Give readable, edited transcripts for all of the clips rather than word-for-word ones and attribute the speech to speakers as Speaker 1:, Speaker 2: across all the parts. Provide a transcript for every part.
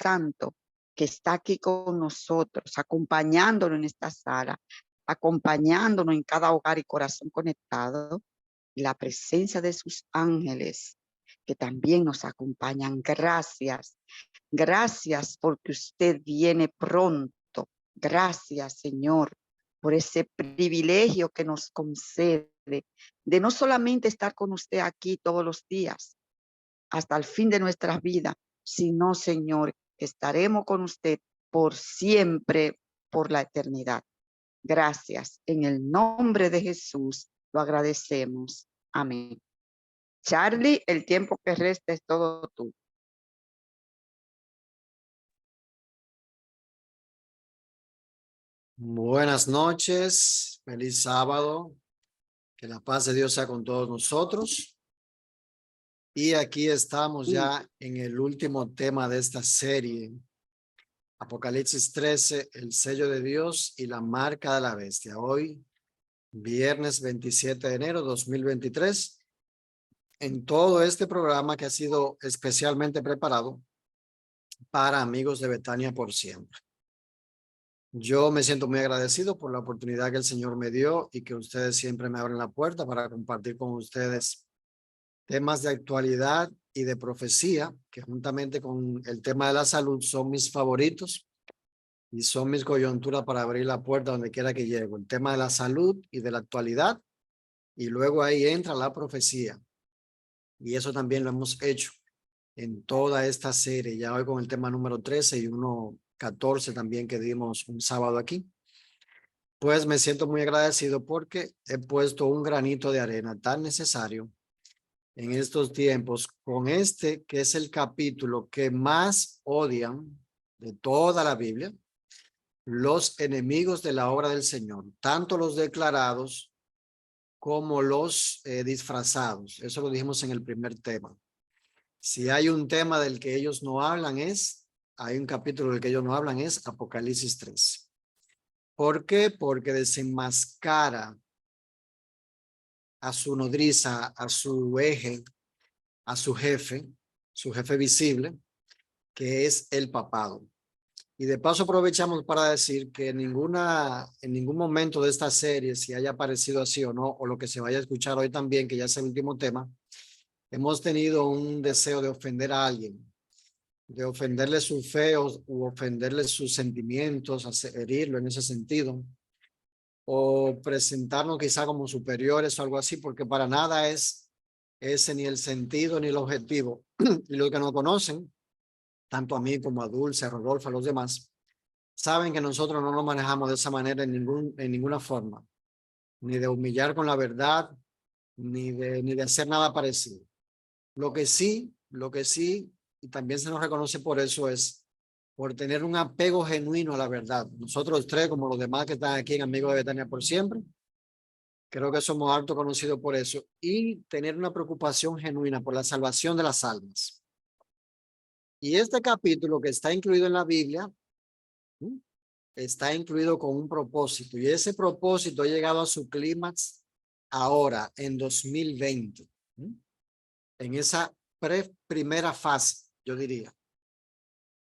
Speaker 1: Santo que está aquí con nosotros, acompañándonos en esta sala, acompañándonos en cada hogar y corazón conectado, y la presencia de sus ángeles que también nos acompañan. Gracias, gracias porque usted viene pronto. Gracias, Señor, por ese privilegio que nos concede de no solamente estar con usted aquí todos los días, hasta el fin de nuestras vidas, sino, Señor, que estaremos con usted por siempre, por la eternidad. Gracias. En el nombre de Jesús lo agradecemos. Amén. Charlie, el tiempo que resta es todo tú.
Speaker 2: Buenas noches, feliz sábado, que la paz de Dios sea con todos nosotros. Y aquí estamos ya en el último tema de esta serie, Apocalipsis 13, el sello de Dios y la marca de la bestia. Hoy, viernes 27 de enero 2023, en todo este programa que ha sido especialmente preparado para amigos de Betania por siempre. Yo me siento muy agradecido por la oportunidad que el Señor me dio y que ustedes siempre me abren la puerta para compartir con ustedes temas de actualidad y de profecía, que juntamente con el tema de la salud son mis favoritos y son mis coyunturas para abrir la puerta donde quiera que llego. El tema de la salud y de la actualidad, y luego ahí entra la profecía. Y eso también lo hemos hecho en toda esta serie, ya hoy con el tema número 13 y 1:14 también que dimos un sábado aquí. Pues me siento muy agradecido porque he puesto un granito de arena tan necesario en estos tiempos con este que es el capítulo que más odian de toda la Biblia, los enemigos de la obra del Señor, tanto los declarados como los disfrazados. Eso lo dijimos en el primer tema. Si hay un tema del que ellos no hablan hay un capítulo del que ellos no hablan es Apocalipsis 3. ¿Por qué? Porque desenmascara a su nodriza, a su eje, a su jefe visible, que es el papado. Y de paso aprovechamos para decir que en ningún momento de esta serie, si haya parecido así o no, o lo que se vaya a escuchar hoy también, que ya es el último tema, hemos tenido un deseo de ofender a alguien, de ofenderle su fe u ofenderle sus sentimientos, herirlo en ese sentido, o presentarnos quizá como superiores o algo así, porque para nada es ese ni el sentido ni el objetivo. Y los que nos conocen, tanto a mí como a Dulce, a Rodolfo, a los demás, saben que nosotros no nos manejamos de esa manera en ninguna forma, ni de humillar con la verdad, ni de hacer nada parecido. Lo que sí, y también se nos reconoce por eso es por tener un apego genuino a la verdad. Nosotros tres, como los demás que están aquí en Amigos de Betania por siempre, creo que somos harto conocidos por eso, y tener una preocupación genuina por la salvación de las almas. Y este capítulo que está incluido en la Biblia, está incluido con un propósito, y ese propósito ha llegado a su clímax ahora, en 2020, en esa primera fase, yo diría,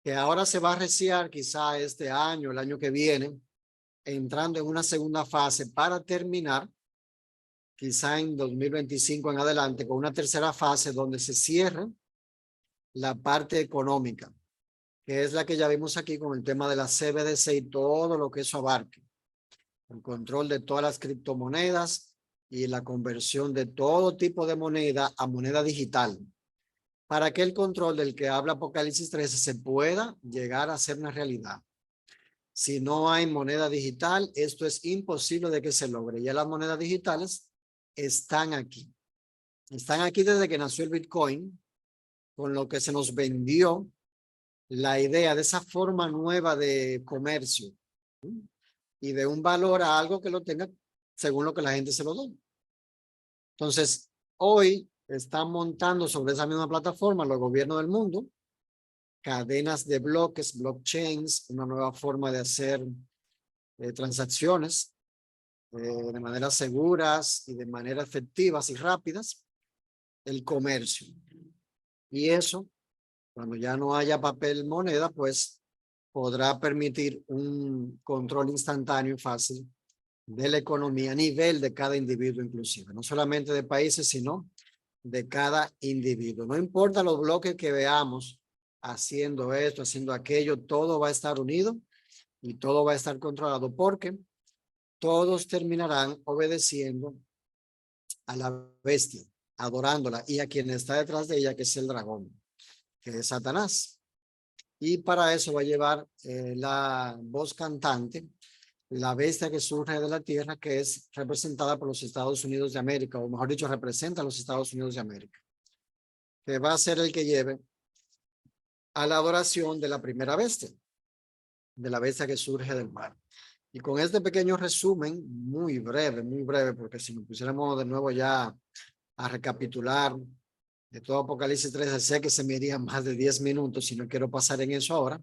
Speaker 2: que ahora se va a reciar quizá este año, el año que viene, entrando en una segunda fase para terminar quizá en 2025 en adelante con una tercera fase donde se cierre la parte económica, que es la que ya vimos aquí con el tema de la CBDC y todo lo que eso abarque, el control de todas las criptomonedas y la conversión de todo tipo de moneda a moneda digital, para que el control del que habla Apocalipsis 13 se pueda llegar a ser una realidad. Si no hay moneda digital, esto es imposible de que se logre. Ya las monedas digitales están aquí. Están aquí desde que nació el Bitcoin, con lo que se nos vendió la idea de esa forma nueva de comercio y de un valor a algo que lo tenga según lo que la gente se lo da. Entonces, hoy están montando sobre esa misma plataforma los gobiernos del mundo cadenas de bloques, blockchains, una nueva forma de hacer transacciones de manera seguras y de manera efectivas y rápidas, el comercio. Y eso Cuando ya no haya papel moneda, pues podrá permitir un control instantáneo y fácil de la economía a nivel de cada individuo inclusive, no solamente de países, sino de cada individuo. No importa los bloques que veamos haciendo esto, haciendo aquello, todo va a estar unido y todo va a estar controlado porque todos terminarán obedeciendo a la bestia, adorándola y a quien está detrás de ella, que es el dragón, que es Satanás. Y para eso va a llevar la voz cantante, la bestia que surge de la tierra, que es representada por los Estados Unidos de América, o mejor dicho, representa a los Estados Unidos de América, que va a ser el que lleve a la adoración de la primera bestia, de la bestia que surge del mar. Y con este pequeño resumen, muy breve, porque si nos pusiéramos de nuevo ya a recapitular de todo Apocalipsis 13, sé que se me irían más de 10 minutos y no quiero pasar en eso ahora,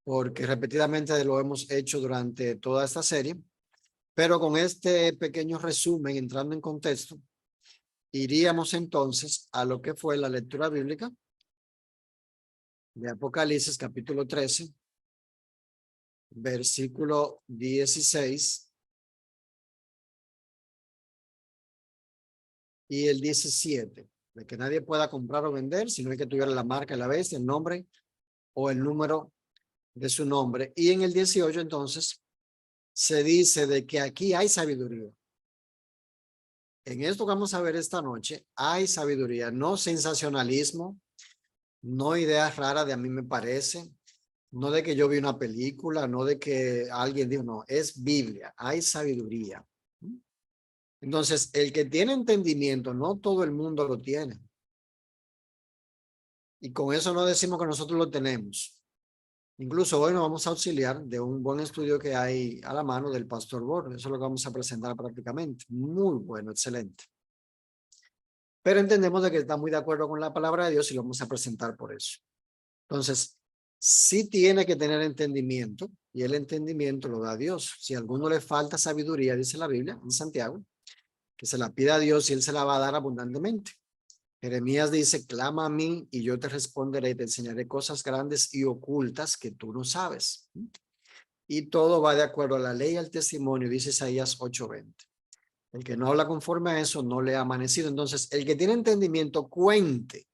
Speaker 2: porque repetidamente lo hemos hecho durante toda esta serie, pero con este pequeño resumen, entrando en contexto, iríamos entonces a lo que fue la lectura bíblica de Apocalipsis capítulo 13, versículo 16 y el 17, de que nadie pueda comprar o vender, sino hay que tuviera la marca de la bestia, el nombre o el número de su nombre. Y en el 18 entonces se dice de que aquí hay sabiduría. En esto que vamos a ver esta noche, hay sabiduría, no sensacionalismo, no ideas raras de a mí me parece, no de que yo vi una película, no de que alguien dijo, no, es Biblia, hay sabiduría. Entonces, el que tiene entendimiento, no todo el mundo lo tiene. Y con eso no decimos que nosotros lo tenemos. Incluso hoy nos vamos a auxiliar de un buen estudio que hay a la mano del Pastor Borges. Eso es lo que vamos a presentar prácticamente. Muy bueno, excelente. Pero entendemos de que está muy de acuerdo con la palabra de Dios y lo vamos a presentar por eso. Entonces, sí tiene que tener entendimiento y el entendimiento lo da Dios. Si a alguno le falta sabiduría, dice la Biblia en Santiago, que se la pida a Dios y él se la va a dar abundantemente. Jeremías dice, clama a mí y yo te responderé y te enseñaré cosas grandes y ocultas que tú no sabes. Y todo va de acuerdo a la ley y al testimonio, dice Isaías 8:20. El que no habla conforme a eso no le ha amanecido. Entonces, el que tiene entendimiento cuente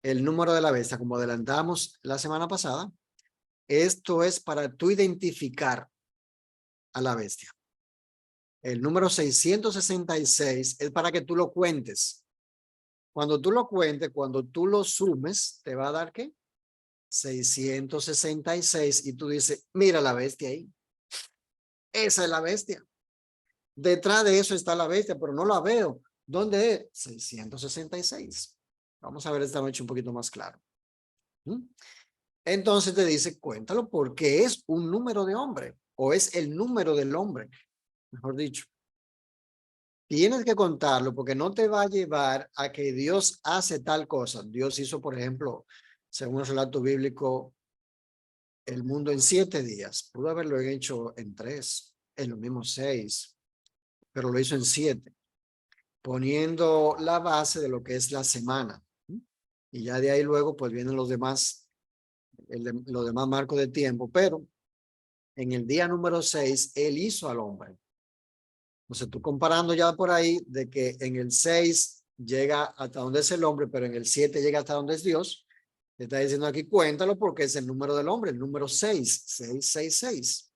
Speaker 2: el número de la bestia, como adelantamos la semana pasada. Esto es para tú identificar a la bestia. El número 666 es para que tú lo cuentes. Cuando tú lo cuentes, cuando tú lo sumes, te va a dar ¿qué? 666 y tú dices, mira la bestia ahí. Esa es la bestia. Detrás de eso está la bestia, pero no la veo. ¿Dónde es? 666. Vamos a ver esta noche un poquito más claro. Entonces te dice, cuéntalo porque es un número de hombre o es el número del hombre, mejor dicho. Tienes que contarlo porque no te va a llevar a que Dios hace tal cosa. Dios hizo, por ejemplo, según el relato bíblico, el mundo en 7 días. Pudo haberlo hecho en 3, en los mismos 6, pero lo hizo en 7, poniendo la base de lo que es la semana. Y ya de ahí luego pues vienen los demás marcos de tiempo, pero en el día número 6, él hizo al hombre. Entonces tú comparando ya por ahí de que en el 6 llega hasta donde es el hombre, pero en el 7 llega hasta donde es Dios, te está diciendo aquí cuéntalo porque es el número del hombre, el número 6, 666.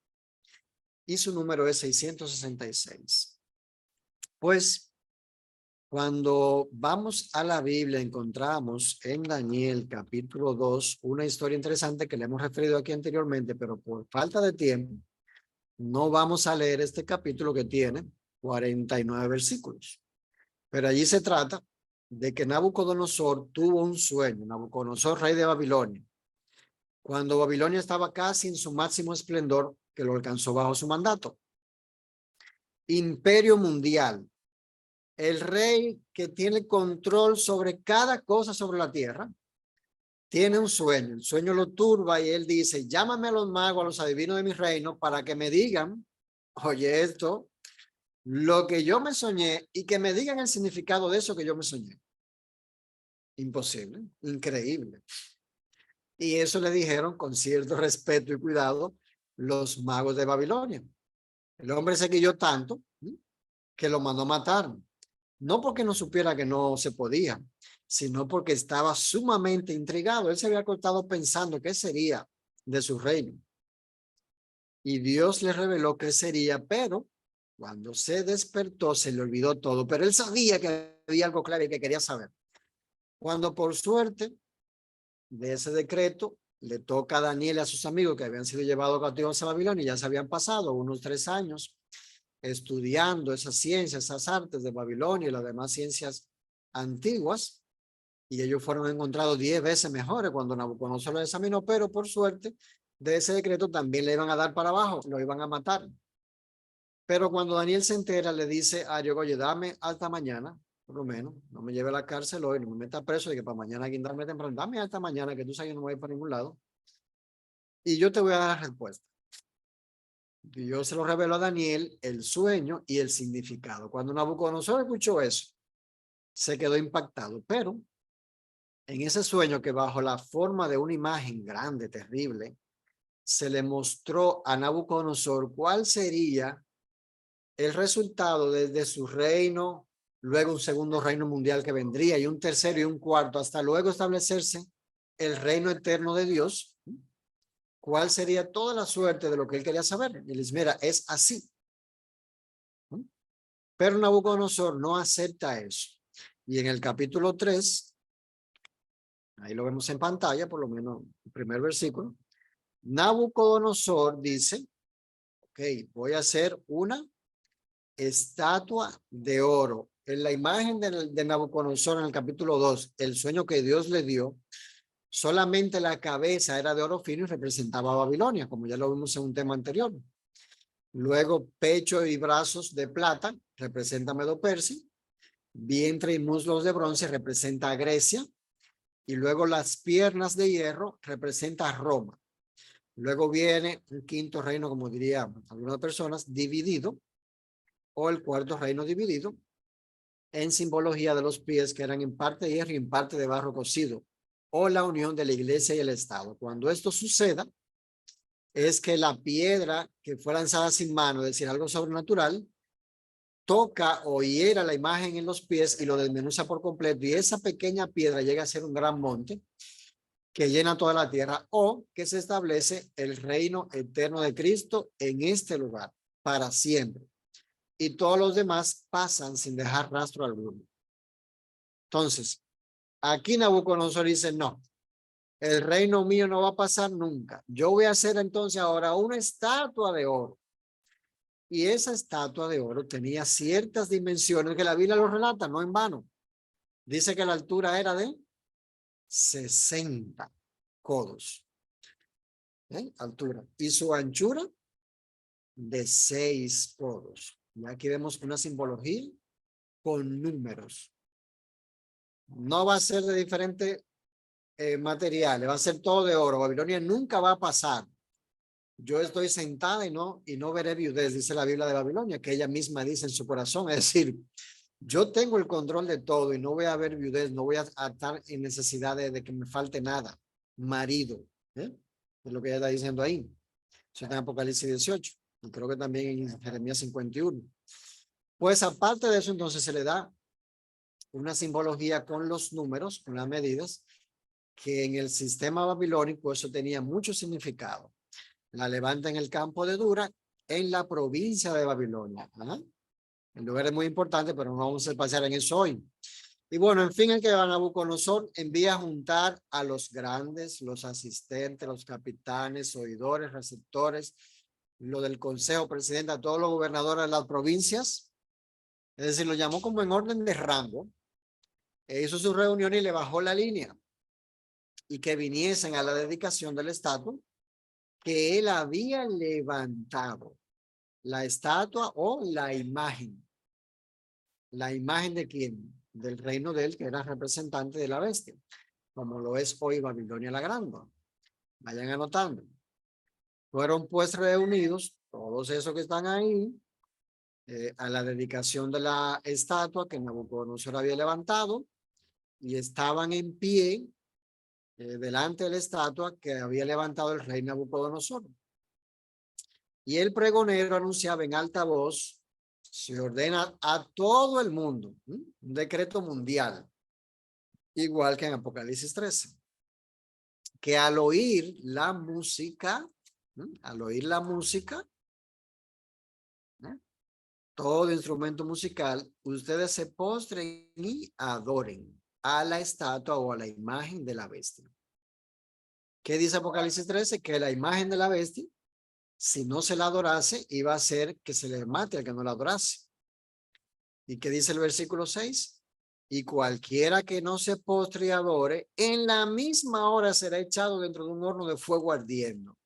Speaker 2: Y su número es 666. Pues cuando vamos a la Biblia encontramos en Daniel capítulo 2 una historia interesante que le hemos referido aquí anteriormente, pero por falta de tiempo no vamos a leer este capítulo que tiene 49 versículos. Pero allí se trata de que Nabucodonosor tuvo un sueño, Nabucodonosor, rey de Babilonia, cuando Babilonia estaba casi en su máximo esplendor, que lo alcanzó bajo su mandato. Imperio mundial, el rey que tiene control sobre cada cosa sobre la tierra, tiene un sueño, el sueño lo turba y él dice, llámame a los magos, a los adivinos de mi reino, para que me digan, oye esto, lo que yo me soñé y que me digan el significado de eso que yo me soñé. Imposible, increíble. Y eso le dijeron con cierto respeto y cuidado los magos de Babilonia. El hombre se quilló tanto que lo mandó matar. No porque no supiera que no se podía, sino porque estaba sumamente intrigado. Él se había acostado pensando qué sería de su reino. Y Dios le reveló qué sería, pero cuando se despertó se le olvidó todo. Pero él sabía que había algo claro y que quería saber. Cuando por suerte de ese decreto le toca a Daniel y a sus amigos que habían sido llevados cautivos a Babilonia y ya se habían pasado unos 3 años estudiando esas ciencias, esas artes de Babilonia y las demás ciencias antiguas, y ellos fueron encontrados 10 veces mejores cuando Nabucodonosor los examinó, pero por suerte de ese decreto también le iban a dar para abajo, lo iban a matar. Pero cuando Daniel se entera, le dice a Dios, oye, dame hasta mañana, por lo menos, no me lleve a la cárcel hoy, no me meta preso, de que para mañana guindarme temprano, dame hasta mañana, que tú sabes que no voy a ir para ningún lado, y yo te voy a dar la respuesta. Dios se lo reveló a Daniel, el sueño y el significado. Cuando Nabucodonosor escuchó eso, se quedó impactado, pero en ese sueño que bajo la forma de una imagen grande, terrible, se le mostró a Nabucodonosor cuál sería el resultado desde su reino, luego un segundo reino mundial que vendría y un tercero y un cuarto, hasta luego establecerse el reino eterno de Dios. ¿Cuál sería toda la suerte de lo que él quería saber? Y les mira, es así. Pero Nabucodonosor no acepta eso. Y en el capítulo 3, ahí lo vemos en pantalla, por lo menos el primer versículo, Nabucodonosor dice, ok, voy a hacer una estatua de oro. En la imagen de Nabucodonosor en el capítulo 2, el sueño que Dios le dio, solamente la cabeza era de oro fino y representaba a Babilonia, como ya lo vimos en un tema anterior. Luego, pecho y brazos de plata representa Medo-Persia. Vientre y muslos de bronce representa a Grecia. Y luego las piernas de hierro representa a Roma. Luego viene un quinto reino, como dirían algunas personas, dividido, o el cuarto reino dividido, en simbología de los pies que eran en parte de hierro y en parte de barro cocido, o la unión de la iglesia y el Estado. Cuando esto suceda, es que la piedra que fue lanzada sin mano, es decir, algo sobrenatural, toca o hiera la imagen en los pies y lo desmenuza por completo, y esa pequeña piedra llega a ser un gran monte que llena toda la tierra, o que se establece el reino eterno de Cristo en este lugar para siempre, y todos los demás pasan sin dejar rastro alguno. Entonces, aquí Nabucodonosor dice, no, el reino mío no va a pasar nunca. Yo voy a hacer entonces ahora una estatua de oro. Y esa estatua de oro tenía ciertas dimensiones que la Biblia lo relata, no en vano. Dice que la altura era de 60 codos. Altura. Y su anchura de 6 codos. Y aquí vemos una simbología con números. No va a ser de diferentes materiales, va a ser todo de oro. Babilonia nunca va a pasar. Yo estoy sentada y no veré viudez, dice la Biblia de Babilonia, que ella misma dice en su corazón. Es decir, yo tengo el control de todo y no voy a ver viudez, no voy a estar en necesidad de que me falte nada. Marido, es lo que ella está diciendo ahí. Eso está en Apocalipsis 18 y creo que también en Jeremías 51. Pues aparte de eso, entonces se le da una simbología con los números, con las medidas, que en el sistema babilónico eso tenía mucho significado. La levanta en el campo de Dura, en la provincia de Babilonia. El lugar es muy importante, pero no vamos a pasar en eso hoy. Y bueno, en fin, el que Nabucodonosor envía a juntar a los grandes, los asistentes, los capitanes, oidores, receptores, lo del consejo, presidente, a todos los gobernadores de las provincias. Es decir, lo llamó como en orden de rango. Hizo su reunión y le bajó la línea. Y que viniesen a la dedicación del estatua que él había levantado. La estatua o la imagen. ¿La imagen de quién? Del reino de él, que era representante de la bestia, como lo es hoy Babilonia la Grande. Vayan anotando. Fueron pues reunidos todos esos que están ahí a la dedicación de la estatua que Nabucodonosor había levantado, y estaban en pie delante de la estatua que había levantado el rey Nabucodonosor. Y el pregonero anunciaba en alta voz, se ordena a todo el mundo, un decreto mundial, igual que en Apocalipsis 13, que al oír la música, todo instrumento musical, ustedes se postren y adoren a la estatua o a la imagen de la bestia. ¿Qué dice Apocalipsis 13? Que la imagen de la bestia, si no se la adorase, iba a hacer que se le mate al que no la adorase. ¿Y qué dice el versículo 6? Y cualquiera que no se postre y adore, en la misma hora será echado dentro de un horno de fuego ardiendo.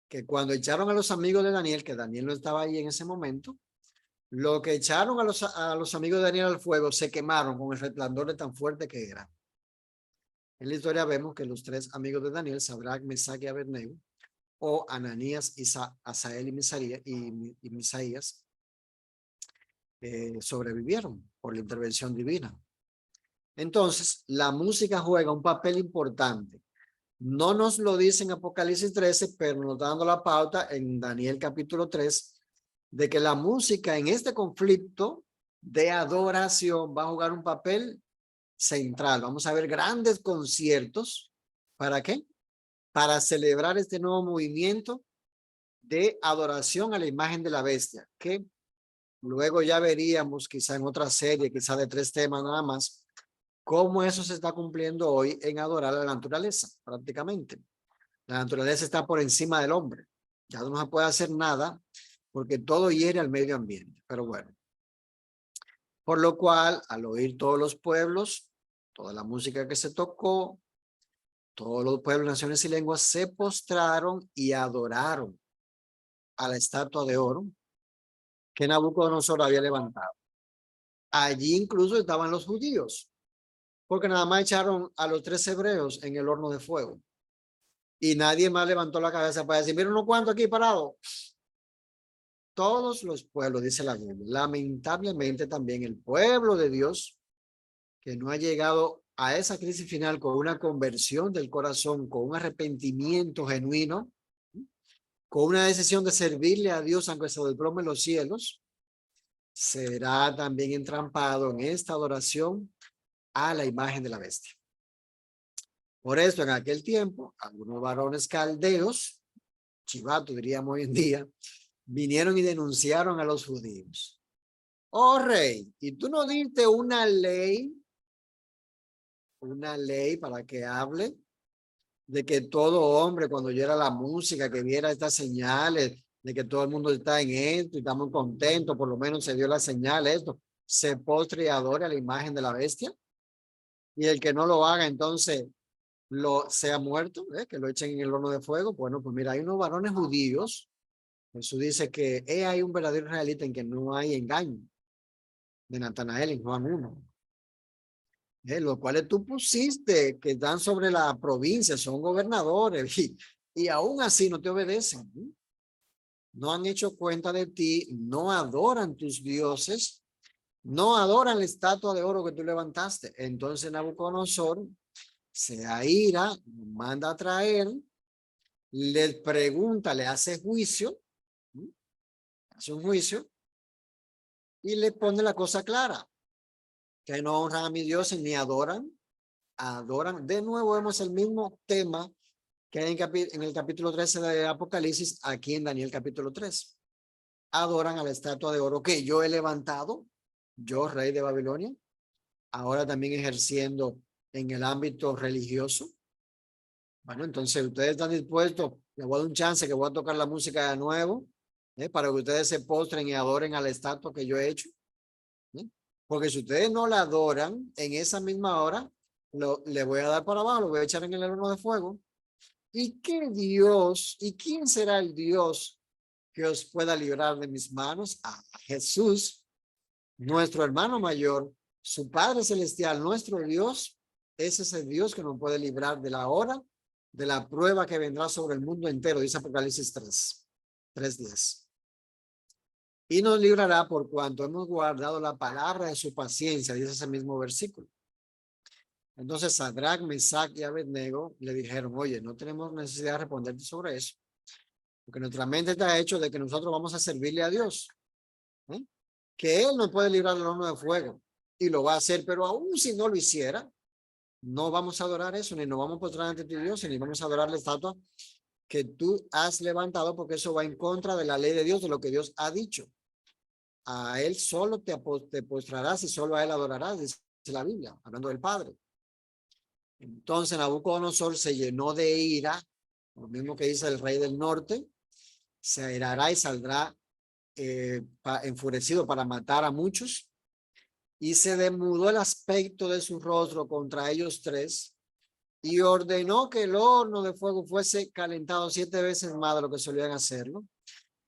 Speaker 2: Que cuando echaron a los amigos de Daniel, que Daniel no estaba ahí en ese momento, lo que echaron a los amigos de Daniel al fuego se quemaron con el resplandor de tan fuerte que era. En la historia vemos que los tres amigos de Daniel, Sadrach, Mesach y Abednego, o Ananías, Asael y Misaías, sobrevivieron por la intervención divina. Entonces, la música juega un papel importante. No nos lo dice en Apocalipsis 13, pero nos está dando la pauta en Daniel capítulo 3, de que la música en este conflicto de adoración va a jugar un papel central. Vamos a ver grandes conciertos. ¿Para qué? Para celebrar este nuevo movimiento de adoración a la imagen de la bestia, que luego ya veríamos quizá en otra serie, quizá de 3 temas nada más, cómo eso se está cumpliendo hoy en adorar a la naturaleza, prácticamente. La naturaleza está por encima del hombre. Ya no se puede hacer nada porque todo hiere al medio ambiente. Pero bueno. Por lo cual, al oír todos los pueblos, toda la música que se tocó, todos los pueblos, naciones y lenguas se postraron y adoraron a la estatua de oro que Nabucodonosor había levantado. Allí incluso estaban los judíos, porque nada más echaron a los 3 hebreos en el horno de fuego. Y nadie más levantó la cabeza para decir, miren unos cuantos aquí parados. Todos los pueblos, dice la Biblia. Lamentablemente también el pueblo de Dios, que no ha llegado a esa crisis final con una conversión del corazón, con un arrepentimiento genuino, con una decisión de servirle a Dios aunque se desplome los cielos, será también entrampado en esta adoración a la imagen de la bestia. Por eso en aquel tiempo, algunos varones caldeos, chivatos diríamos hoy en día, vinieron y denunciaron a los judíos. Oh rey, ¿y tú no diste una ley para que hable de que todo hombre cuando oyera la música, que viera estas señales, de que todo el mundo está en esto y estamos contentos, por lo menos se dio la señal, esto, se postre y adore a la imagen de la bestia? Y el que no lo haga, entonces, sea muerto, que lo echen en el horno de fuego. Bueno, pues mira, hay unos varones judíos. Jesús dice que hay un verdadero israelita en que no hay engaño, de Natanael en Juan 1. Los cuales tú pusiste que están sobre la provincia, son gobernadores y aún así no te obedecen. No han hecho cuenta de ti, no adoran tus dioses, no adoran la estatua de oro que tú levantaste. Entonces Nabucodonosor se aira, manda a traer, le pregunta, le hace juicio, hace un juicio y le pone la cosa clara, que no honran a mi Dios ni adoran. De nuevo vemos el mismo tema que hay en el capítulo 13 de Apocalipsis, aquí en Daniel capítulo 3. Adoran a la estatua de oro que yo he levantado, yo rey de Babilonia, ahora también ejerciendo en el ámbito religioso. Bueno, entonces ustedes están dispuestos, les voy a dar un chance que voy a tocar la música de nuevo, para que ustedes se postren y adoren a la estatua que yo he hecho. Porque si ustedes no la adoran en esa misma hora, le voy a dar para abajo, lo voy a echar en el horno de fuego. ¿Y qué Dios, y quién será el Dios que os pueda librar de mis manos? A Jesús, nuestro hermano mayor, su Padre Celestial, nuestro Dios. Ese es el Dios que nos puede librar de la hora, de la prueba que vendrá sobre el mundo entero, dice Apocalipsis 3:10. Y nos librará por cuanto hemos guardado la palabra de su paciencia, dice ese mismo versículo. Entonces Sadrach, Mesach y Abednego le dijeron, oye, no tenemos necesidad de responderte sobre eso, porque nuestra mente está hecho de que nosotros vamos a servirle a Dios, ¿eh? Que Él nos puede librar del horno de fuego y lo va a hacer, pero aún si no lo hiciera, no vamos a adorar eso, ni nos vamos a postrar ante tu Dios, ni vamos a adorar la estatua que tú has levantado, porque eso va en contra de la ley de Dios, de lo que Dios ha dicho. A Él solo te postrarás y solo a Él adorarás, dice la Biblia, hablando del Padre. Entonces Nabucodonosor se llenó de ira, lo mismo que dice el rey del norte, se airará y saldrá enfurecido para matar a muchos, y se demudó el aspecto de su rostro contra ellos tres, y ordenó que el horno de fuego fuese calentado 7 veces más de lo que solían hacerlo,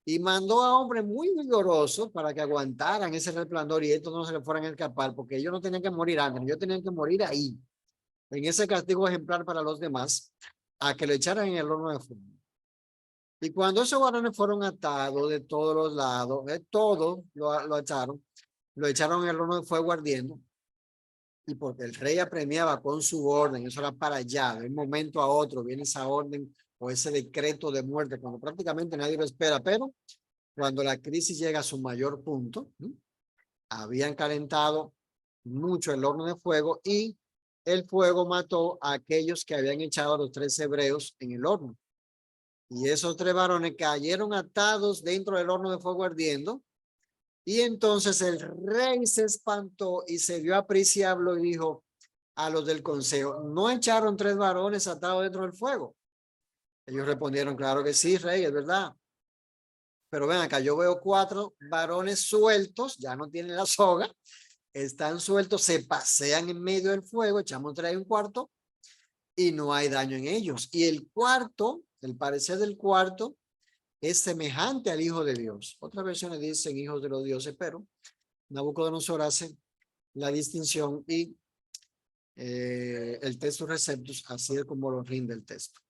Speaker 2: y mandó a hombres muy vigorosos para que aguantaran ese resplandor y estos no se le fueran a escapar, porque ellos no tenían que morir antes, ellos tenían que morir ahí, en ese castigo ejemplar para los demás, a que lo echaran en el horno de fuego. Y cuando esos varones fueron atados de todos los lados, de todo lo echaron en el horno de fuego ardiendo, y porque el rey apremiaba con su orden, eso era para allá, de un momento a otro viene esa orden o ese decreto de muerte, cuando prácticamente nadie lo espera, pero cuando la crisis llega a su mayor punto, habían calentado mucho el horno de fuego y el fuego mató a aquellos que habían echado a los 3 hebreos en el horno. Y esos 3 varones cayeron atados dentro del horno de fuego ardiendo. Y entonces el rey se espantó y se dio a prisa y habló y dijo a los del consejo, ¿no echaron 3 varones atados dentro del fuego? Ellos respondieron, claro que sí, rey, es verdad. Pero ven acá, yo veo 4 varones sueltos, ya no tienen la soga, están sueltos, se pasean en medio del fuego, echamos 3 y un cuarto y no hay daño en ellos. Y el cuarto, el parecer del cuarto, es semejante al Hijo de Dios. Otras versiones dicen hijos de los dioses, pero Nabucodonosor hace la distinción y el texto receptus, así es como lo rinde el texto.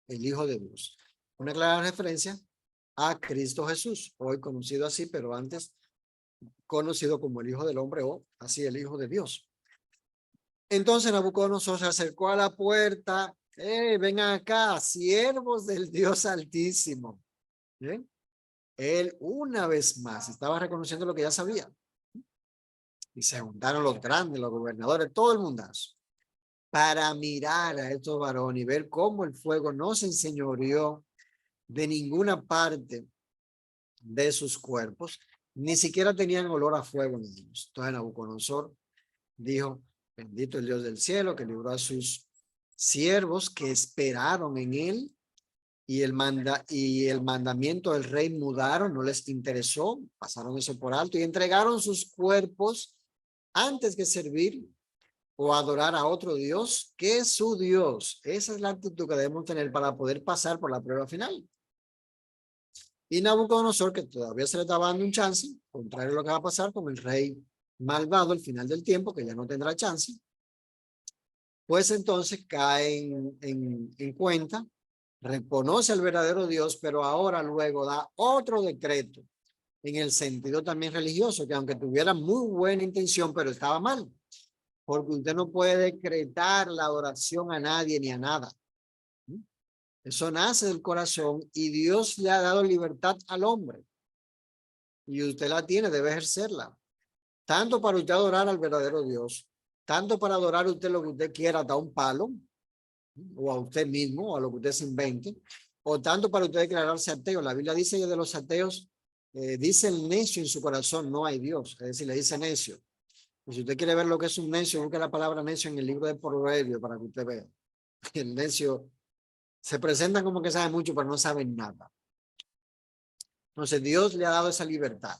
Speaker 2: El Hijo de Dios. Una clara referencia a Cristo Jesús, hoy conocido así, pero antes conocido como el Hijo del Hombre o así el Hijo de Dios. Entonces Nabucodonosor se acercó a la puerta. Vengan acá, siervos del Dios Altísimo. ¿Bien? Él una vez más estaba reconociendo lo que ya sabía. Y se juntaron los grandes, los gobernadores, todo el mundazo, para mirar a estos varones y ver cómo el fuego no se enseñoreó de ninguna parte de sus cuerpos, ni siquiera tenían olor a fuego en ellos. Entonces Nabucodonosor dijo, bendito el Dios del cielo que libró a sus siervos que esperaron en él, y el mandamiento del rey mudaron, no les interesó, pasaron eso por alto y entregaron sus cuerpos antes que servir o adorar a otro Dios que es su Dios. Esa es la actitud que debemos tener para poder pasar por la prueba final. Y Nabucodonosor, que todavía se le estaba dando un chance, contrario a lo que va a pasar con el rey malvado al final del tiempo, que ya no tendrá chance, pues entonces cae en cuenta, reconoce al verdadero Dios, pero ahora luego da otro decreto en el sentido también religioso, que aunque tuviera muy buena intención, pero estaba mal, porque usted no puede decretar la adoración a nadie ni a nada. Eso nace del corazón y Dios le ha dado libertad al hombre y usted la tiene, debe ejercerla, tanto para usted adorar al verdadero Dios, tanto para adorar usted lo que usted quiera, hasta un palo, o a usted mismo, o a lo que usted se invente, o tanto para usted declararse ateo. La Biblia dice que de los ateos, dice el necio en su corazón, no hay Dios, es decir, le dice necio. Y si usted quiere ver lo que es un necio, busque la palabra necio en el libro de Proverbios para que usted vea. El necio se presenta como que sabe mucho, pero no sabe nada. Entonces Dios le ha dado esa libertad.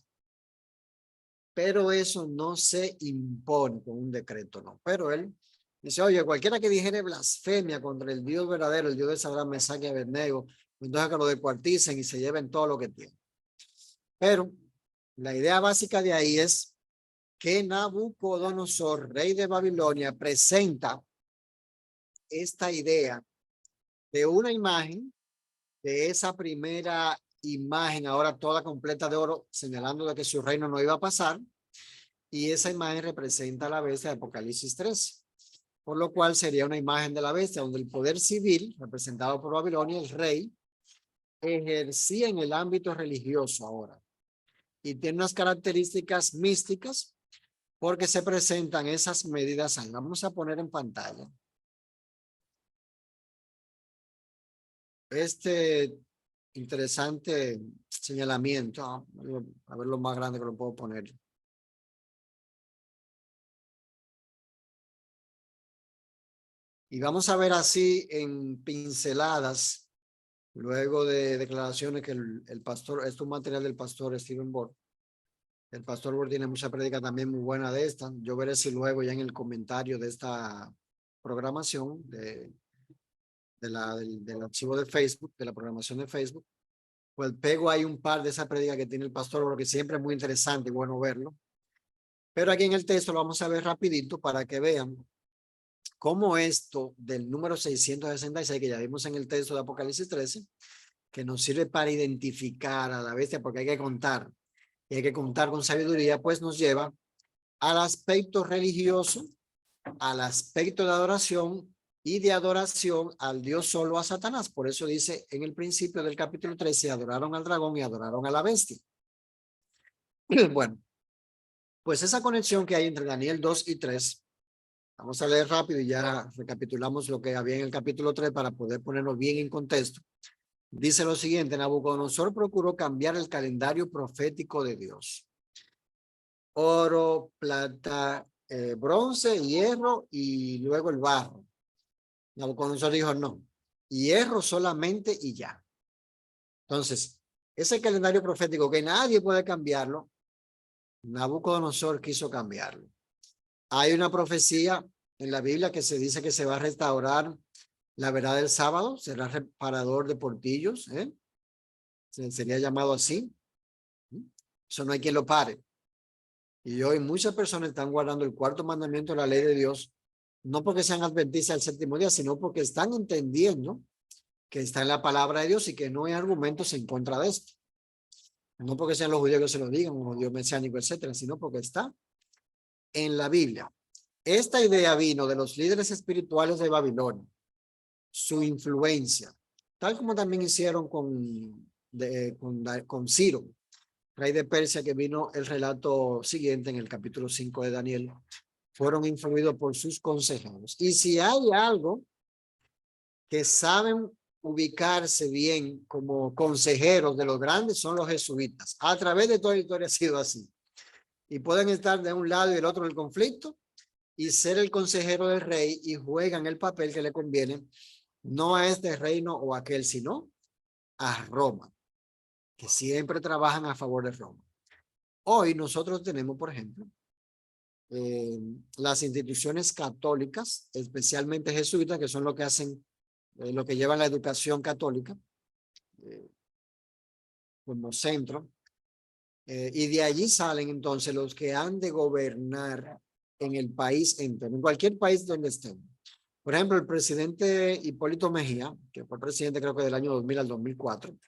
Speaker 2: Pero eso no se impone con un decreto, no. Pero él dice, oye, cualquiera que dijere blasfemia contra el Dios verdadero, el Dios de Sadrach, Mesach y Abednego, entonces que lo descuarticen y se lleven todo lo que tienen. Pero la idea básica de ahí es que Nabucodonosor, rey de Babilonia, presenta esta idea de una imagen, de esa primera imagen, ahora toda completa de oro, señalando de que su reino no iba a pasar, y esa imagen representa a la vez de Apocalipsis 3. por lo cual sería una imagen de la bestia, donde el poder civil, representado por Babilonia, el rey, ejercía en el ámbito religioso ahora. Y tiene unas características místicas porque se presentan esas medidas ahí. Vamos a poner en pantalla este interesante señalamiento. A ver lo más grande que lo puedo poner. Y vamos a ver así en pinceladas, luego de declaraciones que el pastor, esto es un material del pastor Stephen Borg. El pastor Borg tiene mucha prédica también muy buena de esta. Yo veré si luego ya en el comentario de esta programación del archivo de Facebook, de la programación de Facebook, pues pego ahí un par de esa prédica que tiene el pastor Borg, que siempre es muy interesante y bueno verlo. Pero aquí en el texto lo vamos a ver rapidito para que vean cómo esto del número 666 que ya vimos en el texto de Apocalipsis 13, que nos sirve para identificar a la bestia, porque hay que contar, y hay que contar con sabiduría, pues nos lleva al aspecto religioso, al aspecto de adoración y de adoración al Dios solo, a Satanás. Por eso dice en el principio del capítulo 13, adoraron al dragón y adoraron a la bestia. Bueno, pues esa conexión que hay entre Daniel 2 y 3, vamos a leer rápido y ya recapitulamos lo que había en el capítulo 3 para poder ponernos bien en contexto. Dice lo siguiente: Nabucodonosor procuró cambiar el calendario profético de Dios. Oro, plata, bronce, hierro y luego el barro. Nabucodonosor dijo no, hierro solamente y ya. Entonces, ese calendario profético que nadie puede cambiarlo, Nabucodonosor quiso cambiarlo. Hay una profecía en la Biblia que se dice que se va a restaurar la verdad del sábado, será reparador de portillos, sería llamado así. Eso no hay quien lo pare. Y hoy muchas personas están guardando el cuarto mandamiento de la ley de Dios, no porque sean adventistas del séptimo día, sino porque están entendiendo que está en la palabra de Dios y que no hay argumentos en contra de esto. No porque sean los judíos que se lo digan, o los judíos mesiánicos, etcétera, sino porque está en la Biblia. Esta idea vino de los líderes espirituales de Babilonia, su influencia, tal como también hicieron con Ciro, rey de Persia, que vino el relato siguiente en el capítulo 5 de Daniel. Fueron influidos por sus consejeros. Y si hay algo que saben ubicarse bien como consejeros de los grandes, son los jesuitas. A través de toda la historia ha sido así. Y pueden estar de un lado y del otro del conflicto y ser el consejero del rey, y juegan el papel que le conviene, no a este reino o a aquel, sino a Roma, que siempre trabajan a favor de Roma. Hoy nosotros tenemos, por ejemplo, las instituciones católicas, especialmente jesuitas, que son lo que hacen, lo que llevan la educación católica como centro, y de allí salen entonces los que han de gobernar en el país entero, en cualquier país donde estén. Por ejemplo, el presidente Hipólito Mejía, que fue presidente creo que del año 2000 al 2004,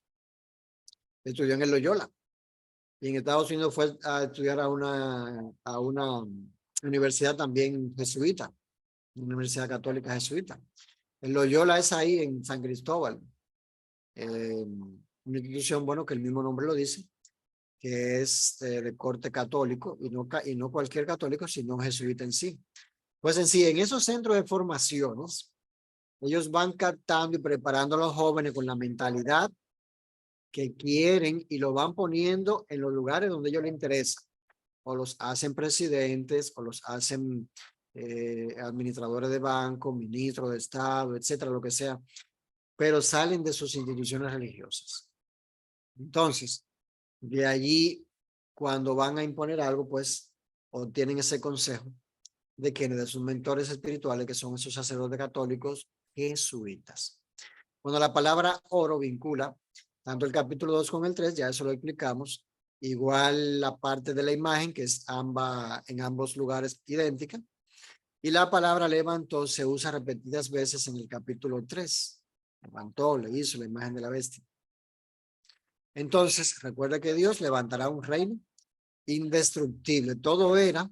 Speaker 2: estudió en el Loyola, y en Estados Unidos fue a estudiar a una universidad también jesuita, una universidad católica jesuita. El Loyola es ahí en San Cristóbal, una institución, bueno, que el mismo nombre lo dice, que es de corte católico, y no cualquier católico, sino jesuita en sí. Pues en sí, en esos centros de formaciones, ellos van captando y preparando a los jóvenes con la mentalidad que quieren, y lo van poniendo en los lugares donde a ellos les interesa. O los hacen presidentes, o los hacen administradores de banco, ministros de Estado, etcétera, lo que sea, pero salen de sus instituciones religiosas. Entonces, de allí, cuando van a imponer algo, pues obtienen ese consejo de quienes, de sus mentores espirituales, que son esos sacerdotes católicos jesuitas. Cuando la palabra oro vincula tanto el capítulo 2 con el 3, ya eso lo explicamos. Igual la parte de la imagen, que es en ambos lugares idéntica. Y la palabra levantó se usa repetidas veces en el capítulo 3. Levantó, le hizo la imagen de la bestia. Entonces, recuerda que Dios levantará un reino indestructible. Todo era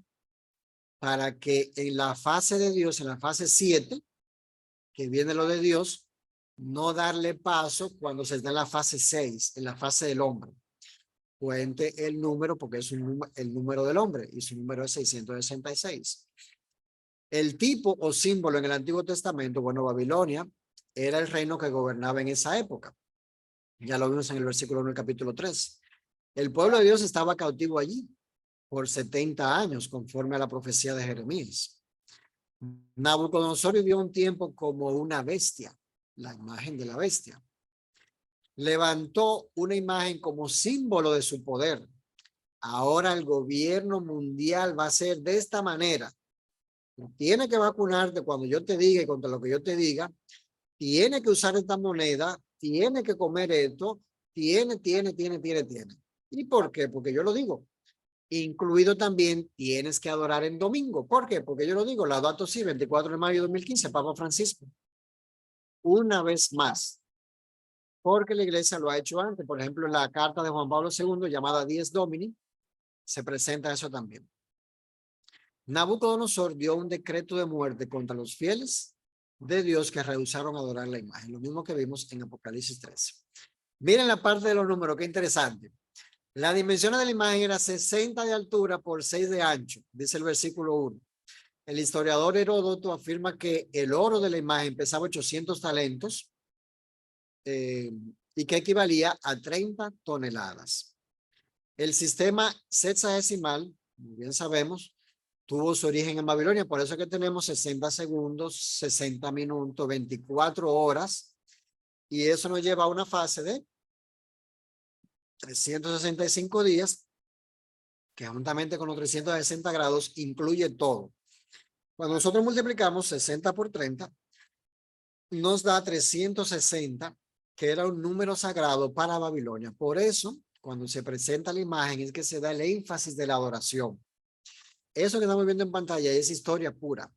Speaker 2: para que en la fase de Dios, en la fase 7, que viene lo de Dios, no darle paso cuando se está en la fase 6, en la fase del hombre. Cuente el número porque es el número del hombre y su número es 666. El tipo o símbolo en el Antiguo Testamento, bueno, Babilonia era el reino que gobernaba en esa época. Ya lo vimos en el versículo 1 del capítulo 3. El pueblo de Dios estaba cautivo allí por 70 años, conforme a la profecía de Jeremías. Nabucodonosor vivió un tiempo como una bestia, la imagen de la bestia. Levantó una imagen como símbolo de su poder. Ahora el gobierno mundial va a ser de esta manera. Tiene que vacunarte cuando yo te diga y contra lo que yo te diga. Tiene que usar esta moneda. Tiene que comer esto. Tiene. ¿Y por qué? Porque yo lo digo. Incluido también tienes que adorar en domingo. ¿Por qué? Porque yo lo digo. Laudato Si, 24 de mayo de 2015, Papa Francisco. Una vez más. Porque la iglesia lo ha hecho antes. Por ejemplo, en la carta de Juan Pablo II, llamada Dies Domini, se presenta eso también. Nabucodonosor dio un decreto de muerte contra los fieles de Dios que rehusaron adorar la imagen. Lo mismo que vimos en Apocalipsis 13. Miren la parte de los números, qué interesante. La dimensión de la imagen era 60 de altura por 6 de ancho, dice el versículo 1. El historiador Heródoto afirma que el oro de la imagen pesaba 800 talentos y que equivalía a 30 toneladas. El sistema sexagesimal, como bien sabemos, tuvo su origen en Babilonia, por eso que tenemos 60 segundos, 60 minutos, 24 horas, y eso nos lleva a una fase de 365 días, que juntamente con los 360 grados incluye todo. Cuando nosotros multiplicamos 60 por 30, nos da 360, que era un número sagrado para Babilonia. Por eso, cuando se presenta la imagen, es que se da el énfasis de la adoración. Eso que estamos viendo en pantalla es historia pura.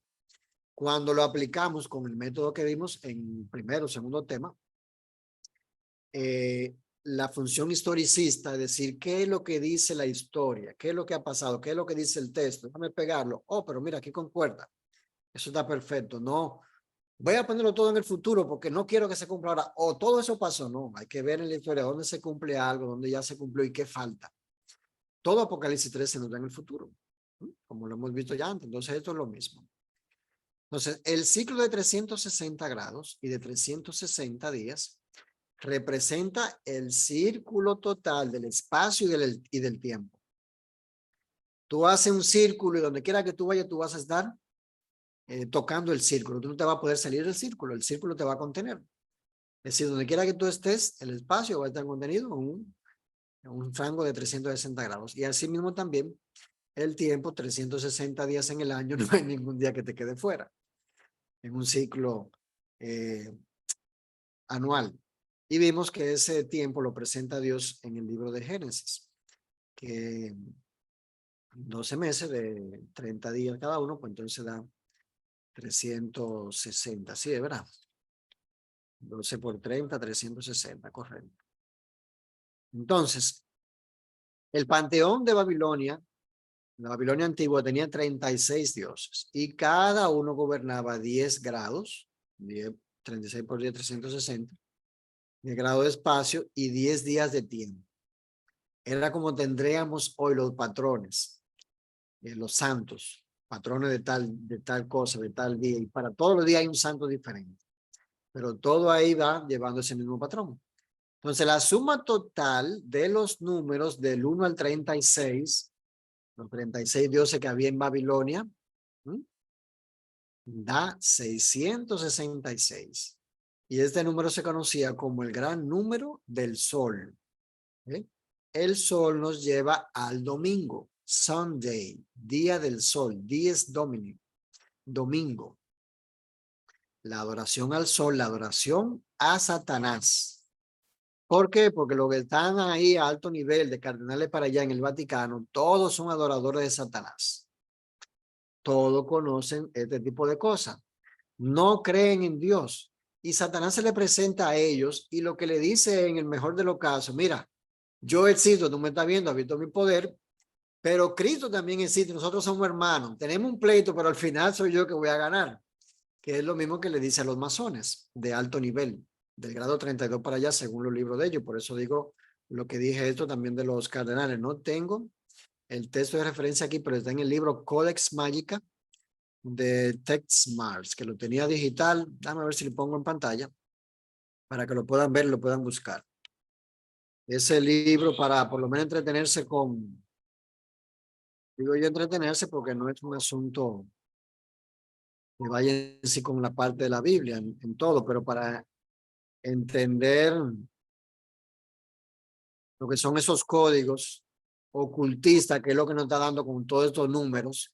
Speaker 2: Cuando lo aplicamos con el método que vimos en primero o segundo tema, la función historicista, es decir, qué es lo que dice la historia, qué es lo que ha pasado, qué es lo que dice el texto, déjame pegarlo, oh, pero mira, aquí concuerda, eso está perfecto, no, voy a ponerlo todo en el futuro porque no quiero que se cumpla ahora, o todo eso pasó, no, hay que ver en la historia dónde se cumple algo, dónde ya se cumplió y qué falta. Todo Apocalipsis 13 se nos da en el futuro, como lo hemos visto ya antes, entonces esto es lo mismo. Entonces, el ciclo de 360 grados y de 360 días representa el círculo total del espacio y del tiempo. Tú haces un círculo y donde quiera que tú vayas, tú vas a estar tocando el círculo. Tú no te vas a poder salir del círculo, el círculo te va a contener. Es decir, donde quiera que tú estés, el espacio va a estar contenido en un rango de 360 grados. Y así mismo también el tiempo, 360 días en el año, no hay ningún día que te quede fuera. En un ciclo anual. Y vimos que ese tiempo lo presenta Dios en el libro de Génesis, que 12 meses de 30 días cada uno, pues entonces da 360, sí, es verdad. 12 por 30, 360, correcto. Entonces, el panteón de Babilonia, la Babilonia antigua tenía 36 dioses y cada uno gobernaba 10 grados, 36 por 10, 360. De grado de espacio y 10 días de tiempo. Era como tendríamos hoy los patrones, los santos, patrones de tal cosa, de tal día. Y para todos los días hay un santo diferente. Pero todo ahí va llevando ese mismo patrón. Entonces, la suma total de los números del 1 al 36, los 36 dioses que había en Babilonia, da 666. Y este número se conocía como el gran número del sol. El sol nos lleva al domingo, Sunday, día del sol, dies Domini, domingo. La adoración al sol, la adoración a Satanás. ¿Por qué? Porque los que están ahí a alto nivel de cardenales para allá en el Vaticano, todos son adoradores de Satanás. Todos conocen este tipo de cosas. No creen en Dios. Y Satanás se le presenta a ellos y lo que le dice en el mejor de los casos, mira, yo existo, tú me estás viendo, has visto mi poder, Pero Cristo también existe, nosotros somos hermanos, tenemos un pleito, pero al final soy yo que voy a ganar, que es lo mismo que le dice a los masones de alto nivel, del grado 32 para allá, según los libros de ellos. Por eso digo lo que dije esto también de los cardenales. No tengo el texto de referencia aquí, pero está en el libro Codex Magica de Text Mars, que lo tenía digital. Déjame ver si lo pongo en pantalla para que lo puedan ver y lo puedan buscar. Ese libro para por lo menos entretenerse con, digo yo entretenerse porque no es un asunto que vaya en sí con la parte de la Biblia, en todo, pero para entender lo que son esos códigos ocultistas, que es lo que nos está dando con todos estos números,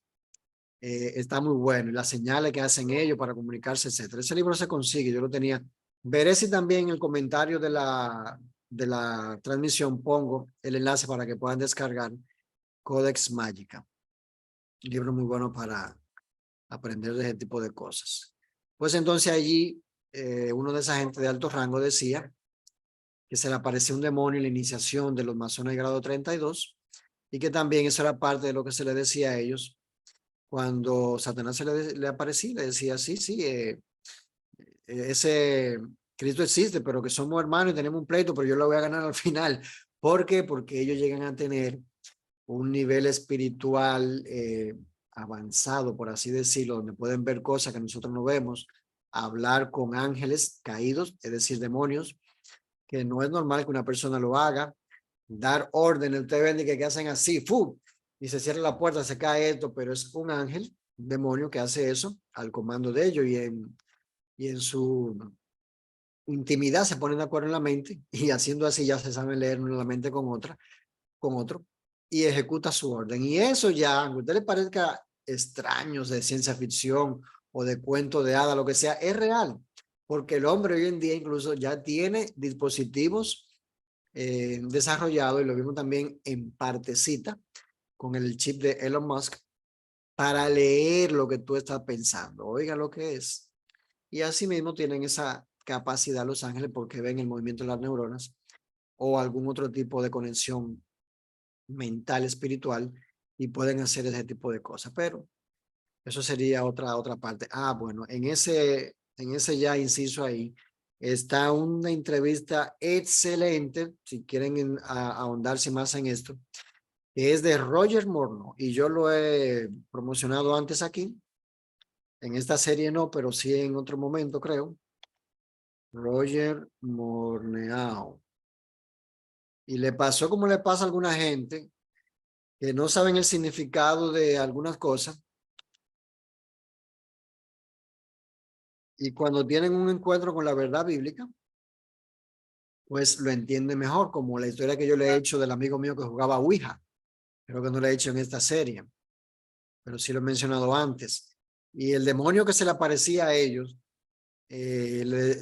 Speaker 2: está muy bueno. Y las señales que hacen ellos para comunicarse, etcétera. Ese libro se consigue, yo lo tenía. Veré si también en el comentario de la transmisión pongo el enlace para que puedan descargar Codex Magica. Un libro muy bueno para aprender de ese tipo de cosas. Pues entonces allí uno de esa gente de alto rango decía que se le apareció un demonio en la iniciación de los masones de grado 32 y que también eso era parte de lo que se le decía a ellos cuando Satanás le aparecía, le decía, sí, sí, ese Cristo existe, pero que somos hermanos y tenemos un pleito, pero yo lo voy a ganar al final. ¿Por qué? Porque ellos llegan a tener un nivel espiritual avanzado, por así decirlo, donde pueden ver cosas que nosotros no vemos, hablar con ángeles caídos, es decir, demonios, que no es normal que una persona lo haga, dar órdenes, usted ven que hacen así, ¡fu! Y se cierra la puerta, se cae esto, pero es un ángel, un demonio que hace eso al comando de ellos y en su intimidad se ponen de acuerdo en la mente y haciendo así ya se sabe leer una la mente con otro y ejecuta su orden. Y eso ya, aunque a usted le parezca extraños de ciencia ficción o de cuento de hada, lo que sea, es real, porque el hombre hoy en día incluso ya tiene dispositivos desarrollados y lo vimos también en partecita con el chip de Elon Musk para leer lo que tú estás pensando. Oiga lo que es. Y asimismo tienen esa capacidad los ángeles porque ven el movimiento de las neuronas o algún otro tipo de conexión mental, espiritual y pueden hacer ese tipo de cosas. Pero eso sería otra parte. Ah, bueno, en ese ya inciso ahí está una entrevista excelente, si quieren ahondarse más en esto, que es de Roger Morno y yo lo he promocionado antes aquí. En esta serie no, pero sí en otro momento creo. Roger Morneau. Y le pasó como le pasa a alguna gente que no saben el significado de algunas cosas y cuando tienen un encuentro con la verdad bíblica, pues lo entienden mejor, como la historia que yo le he hecho del amigo mío que jugaba Ouija. Creo que no la he hecho en esta serie, pero sí lo he mencionado antes. Y el demonio que se le aparecía a ellos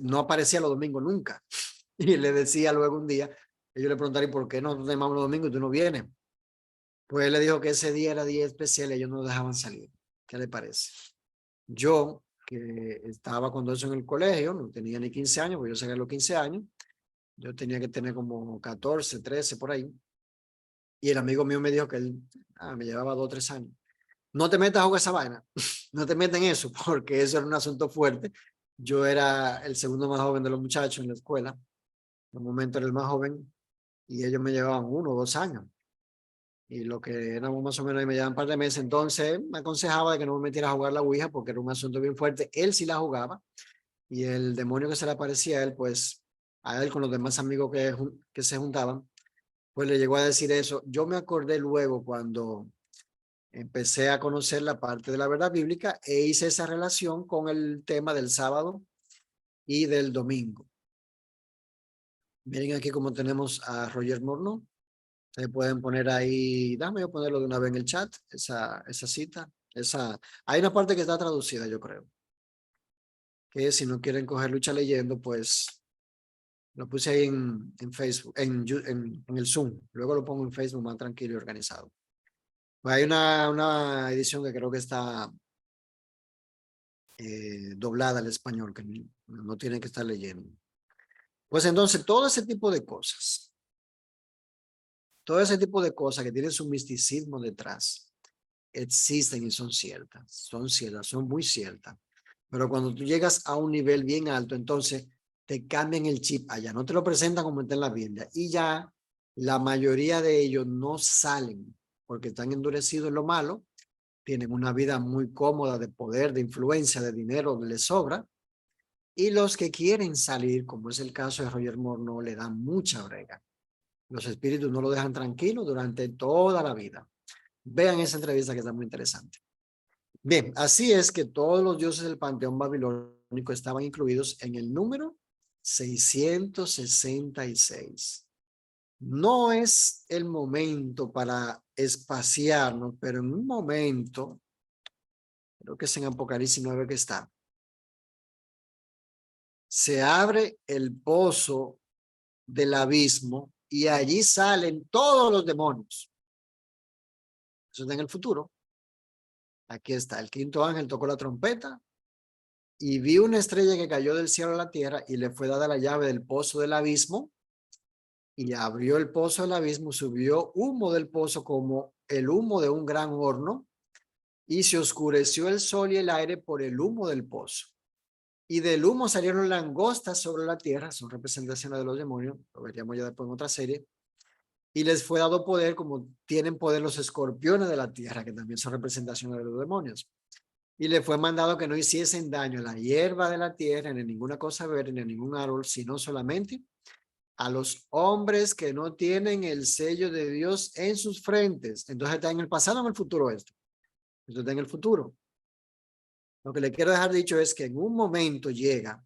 Speaker 2: no aparecía los domingos nunca. Y le decía luego un día, ellos le preguntaron, ¿y por qué no te llamamos los domingos y tú no vienes? Pues él le dijo que ese día era día especial y ellos no dejaban salir. ¿Qué le parece? Yo, que estaba cuando eso en el colegio, no tenía ni 15 años, porque yo saqué los 15 años, yo tenía que tener como 14, 13 por ahí. Y el amigo mío me dijo que él me llevaba 2 o 3 años. No te metas a jugar esa vaina, no te metas en eso, porque eso era un asunto fuerte. Yo era el segundo más joven de los muchachos en la escuela, en un momento era el más joven, y ellos me llevaban 1 o 2 años. Y lo que éramos más o menos, y me llevaban un par de meses, entonces me aconsejaba de que no me metiera a jugar la Ouija, porque era un asunto bien fuerte. Él sí la jugaba, y el demonio que se le aparecía a él, pues a él con los demás amigos que se juntaban, pues le llegó a decir eso. Yo me acordé luego cuando empecé a conocer la parte de la verdad bíblica e hice esa relación con el tema del sábado y del domingo. Miren aquí como tenemos a Roger Morno. Se pueden poner ahí, déjame yo ponerlo de una vez en el chat, esa cita. Hay una parte que está traducida, yo creo. Que si no quieren coger lucha leyendo, pues lo puse ahí en Facebook, en el Zoom. Luego lo pongo en Facebook más tranquilo y organizado. Pues hay una edición que creo que está doblada al español, que no tienen que estar leyendo. Pues entonces, todo ese tipo de cosas Todo ese tipo de cosas que tienen su misticismo detrás existen y son ciertas, son muy ciertas. Pero cuando tú llegas a un nivel bien alto, entonces te cambian el chip allá, no te lo presentan como está en la Biblia y ya la mayoría de ellos no salen porque están endurecidos en lo malo, tienen una vida muy cómoda de poder, de influencia, de dinero, les sobra. Y los que quieren salir, como es el caso de Roger Moore, le dan mucha brega. Los espíritus no lo dejan tranquilo durante toda la vida. Vean esa entrevista que está muy interesante. Bien, así es que todos los dioses del panteón babilónico estaban incluidos en el número 666. No es el momento para espaciarnos, pero en un momento, creo que es en Apocalipsis 9 que está, se abre el pozo del abismo y allí salen todos los demonios. Eso está en el futuro. Aquí está, el quinto ángel tocó la trompeta y vi una estrella que cayó del cielo a la tierra y le fue dada la llave del pozo del abismo y abrió el pozo del abismo, subió humo del pozo como el humo de un gran horno y se oscureció el sol y el aire por el humo del pozo. Y del humo salieron langostas sobre la tierra, son representaciones de los demonios, lo veríamos ya después en otra serie, y les fue dado poder como tienen poder los escorpiones de la tierra, que también son representaciones de los demonios. Y le fue mandado que no hiciesen daño a la hierba de la tierra, ni a ninguna cosa verde, ni a ningún árbol, sino solamente a los hombres que no tienen el sello de Dios en sus frentes. Entonces está en el pasado o en el futuro esto. Esto está en el futuro. Lo que le quiero dejar dicho es que en un momento llega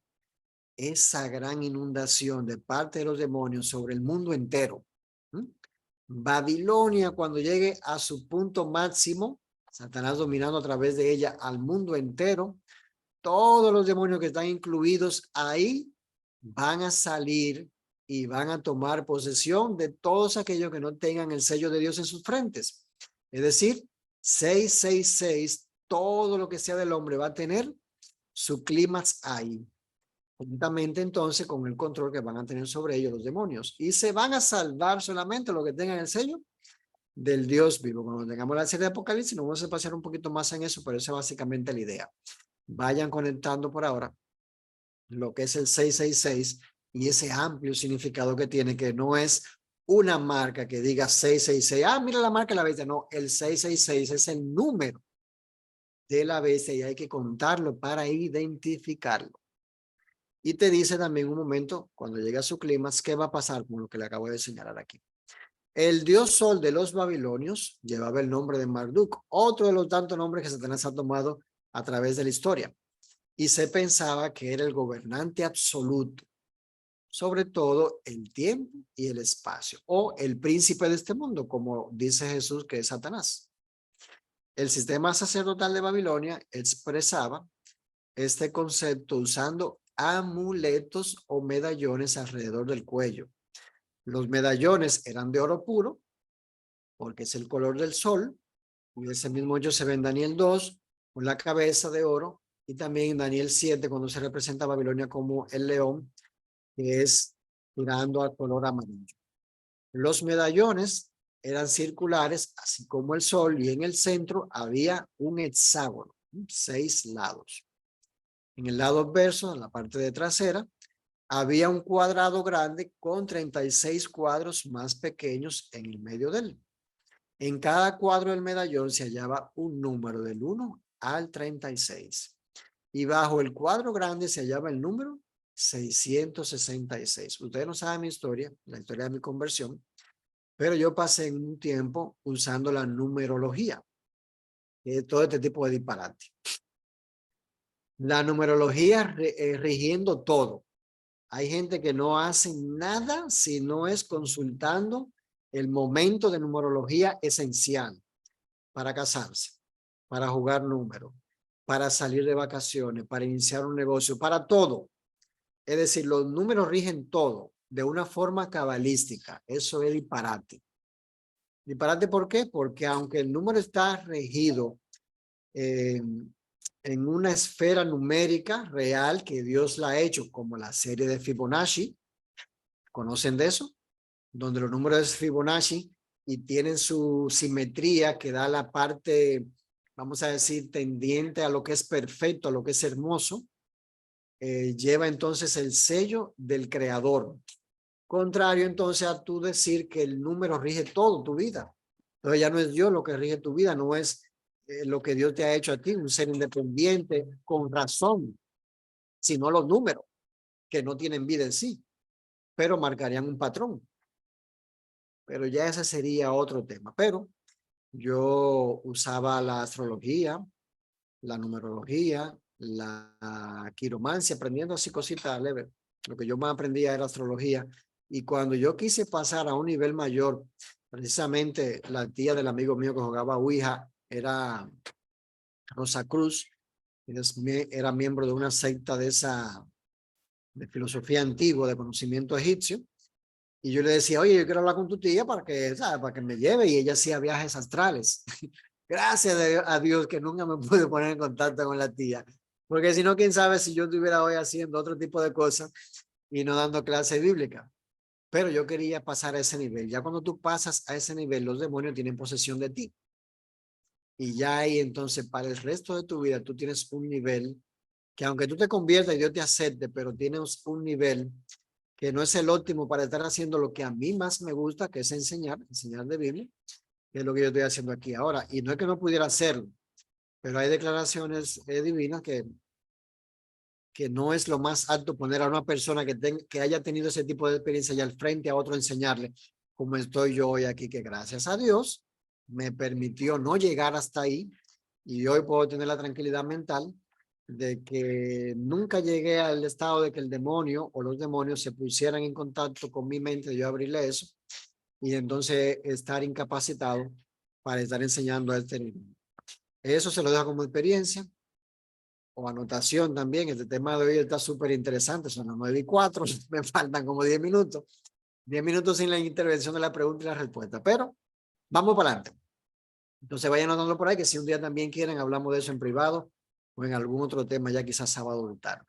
Speaker 2: esa gran inundación de parte de los demonios sobre el mundo entero. Babilonia, cuando llegue a su punto máximo, Satanás dominando a través de ella al mundo entero, todos los demonios que están incluidos ahí van a salir y van a tomar posesión de todos aquellos que no tengan el sello de Dios en sus frentes. Es decir, 666, todo lo que sea del hombre va a tener su clímax ahí. Juntamente entonces con el control que van a tener sobre ellos los demonios. Y se van a salvar solamente los que tengan el sello del Dios vivo. Cuando tengamos la serie de Apocalipsis, nos vamos a pasar un poquito más en eso, pero esa es básicamente la idea. Vayan conectando por ahora lo que es el 666 y ese amplio significado que tiene, que no es una marca que diga 666. Ah, mira la marca de la bestia. No, el 666 es el número de la bestia y hay que contarlo para identificarlo. Y te dice también un momento, cuando llega a su clímax, qué va a pasar con lo que le acabo de señalar aquí. El dios sol de los babilonios llevaba el nombre de Marduk, otro de los tantos nombres que Satanás ha tomado a través de la historia. Y se pensaba que era el gobernante absoluto, sobre todo el tiempo y el espacio, o el príncipe de este mundo, como dice Jesús que es Satanás. El sistema sacerdotal de Babilonia expresaba este concepto usando amuletos o medallones alrededor del cuello. Los medallones eran de oro puro, porque es el color del sol, y ese mismo hecho se ve en Daniel 2, con la cabeza de oro, y también en Daniel 7, cuando se representa a Babilonia como el león, que es tirando al color amarillo. Los medallones eran circulares, así como el sol, y en el centro había un hexágono, 6 lados. En el lado adverso, en la parte de trasera, había un cuadrado grande con 36 cuadros más pequeños en el medio de él. En cada cuadro del medallón se hallaba un número del 1 al 36. Y bajo el cuadro grande se hallaba el número 666. Ustedes no saben mi historia, la historia de mi conversión, pero yo pasé en un tiempo usando la numerología, todo este tipo de disparate. La numerología rigiendo todo. Hay gente que no hace nada si no es consultando el momento de numerología esencial para casarse, para jugar números, para salir de vacaciones, para iniciar un negocio, para todo. Es decir, los números rigen todo de una forma cabalística. Eso es disparate. ¿Disparate por qué? Porque aunque el número está regido en una esfera numérica real que Dios la ha hecho, como la serie de Fibonacci, ¿conocen de eso? Donde los números de Fibonacci y tienen su simetría que da la parte, vamos a decir, tendiente a lo que es perfecto, a lo que es hermoso, lleva entonces el sello del creador. Contrario entonces a tú decir que el número rige todo tu vida. Entonces ya no es Dios lo que rige tu vida, no es lo que Dios te ha hecho a ti, un ser independiente con razón, sino los números que no tienen vida en sí, pero marcarían un patrón. Pero ya ese sería otro tema. Pero yo usaba la astrología, la numerología, la quiromancia, aprendiendo así cositas leves. Lo que yo más aprendía era astrología. Y cuando yo quise pasar a un nivel mayor, precisamente la tía del amigo mío que jugaba Ouija era Rosa Cruz, era miembro de una secta de esa, de filosofía antigua, de conocimiento egipcio. Y yo le decía, oye, yo quiero hablar con tu tía para que, ¿sabes? Para que me lleve. Y ella hacía viajes astrales. Gracias a Dios que nunca me pude poner en contacto con la tía. Porque si no, quién sabe si yo estuviera hoy haciendo otro tipo de cosas y no dando clase bíblica. Pero yo quería pasar a ese nivel. Ya cuando tú pasas a ese nivel, los demonios tienen posesión de ti. Y ya ahí entonces para el resto de tu vida tú tienes un nivel que aunque tú te conviertas y Dios te acepte, pero tienes un nivel que no es el óptimo para estar haciendo lo que a mí más me gusta, que es enseñar de Biblia, que es lo que yo estoy haciendo aquí ahora. Y no es que no pudiera hacerlo, pero hay declaraciones divinas que no es lo más alto poner a una persona que haya tenido ese tipo de experiencia y al frente a otro enseñarle, como estoy yo hoy aquí, que gracias a Dios me permitió no llegar hasta ahí y hoy puedo tener la tranquilidad mental de que nunca llegué al estado de que el demonio o los demonios se pusieran en contacto con mi mente, de yo abrirle eso y entonces estar incapacitado para estar enseñando a este nivel. Eso se lo dejo como experiencia o anotación también. Este tema de hoy está súper interesante, son las 9:04, me faltan como 10 minutos. 10 minutos sin la intervención de la pregunta y la respuesta, pero vamos para adelante. Entonces vayan anotando por ahí que si un día también quieren hablamos de eso en privado o en algún otro tema ya quizás sábado o tarde.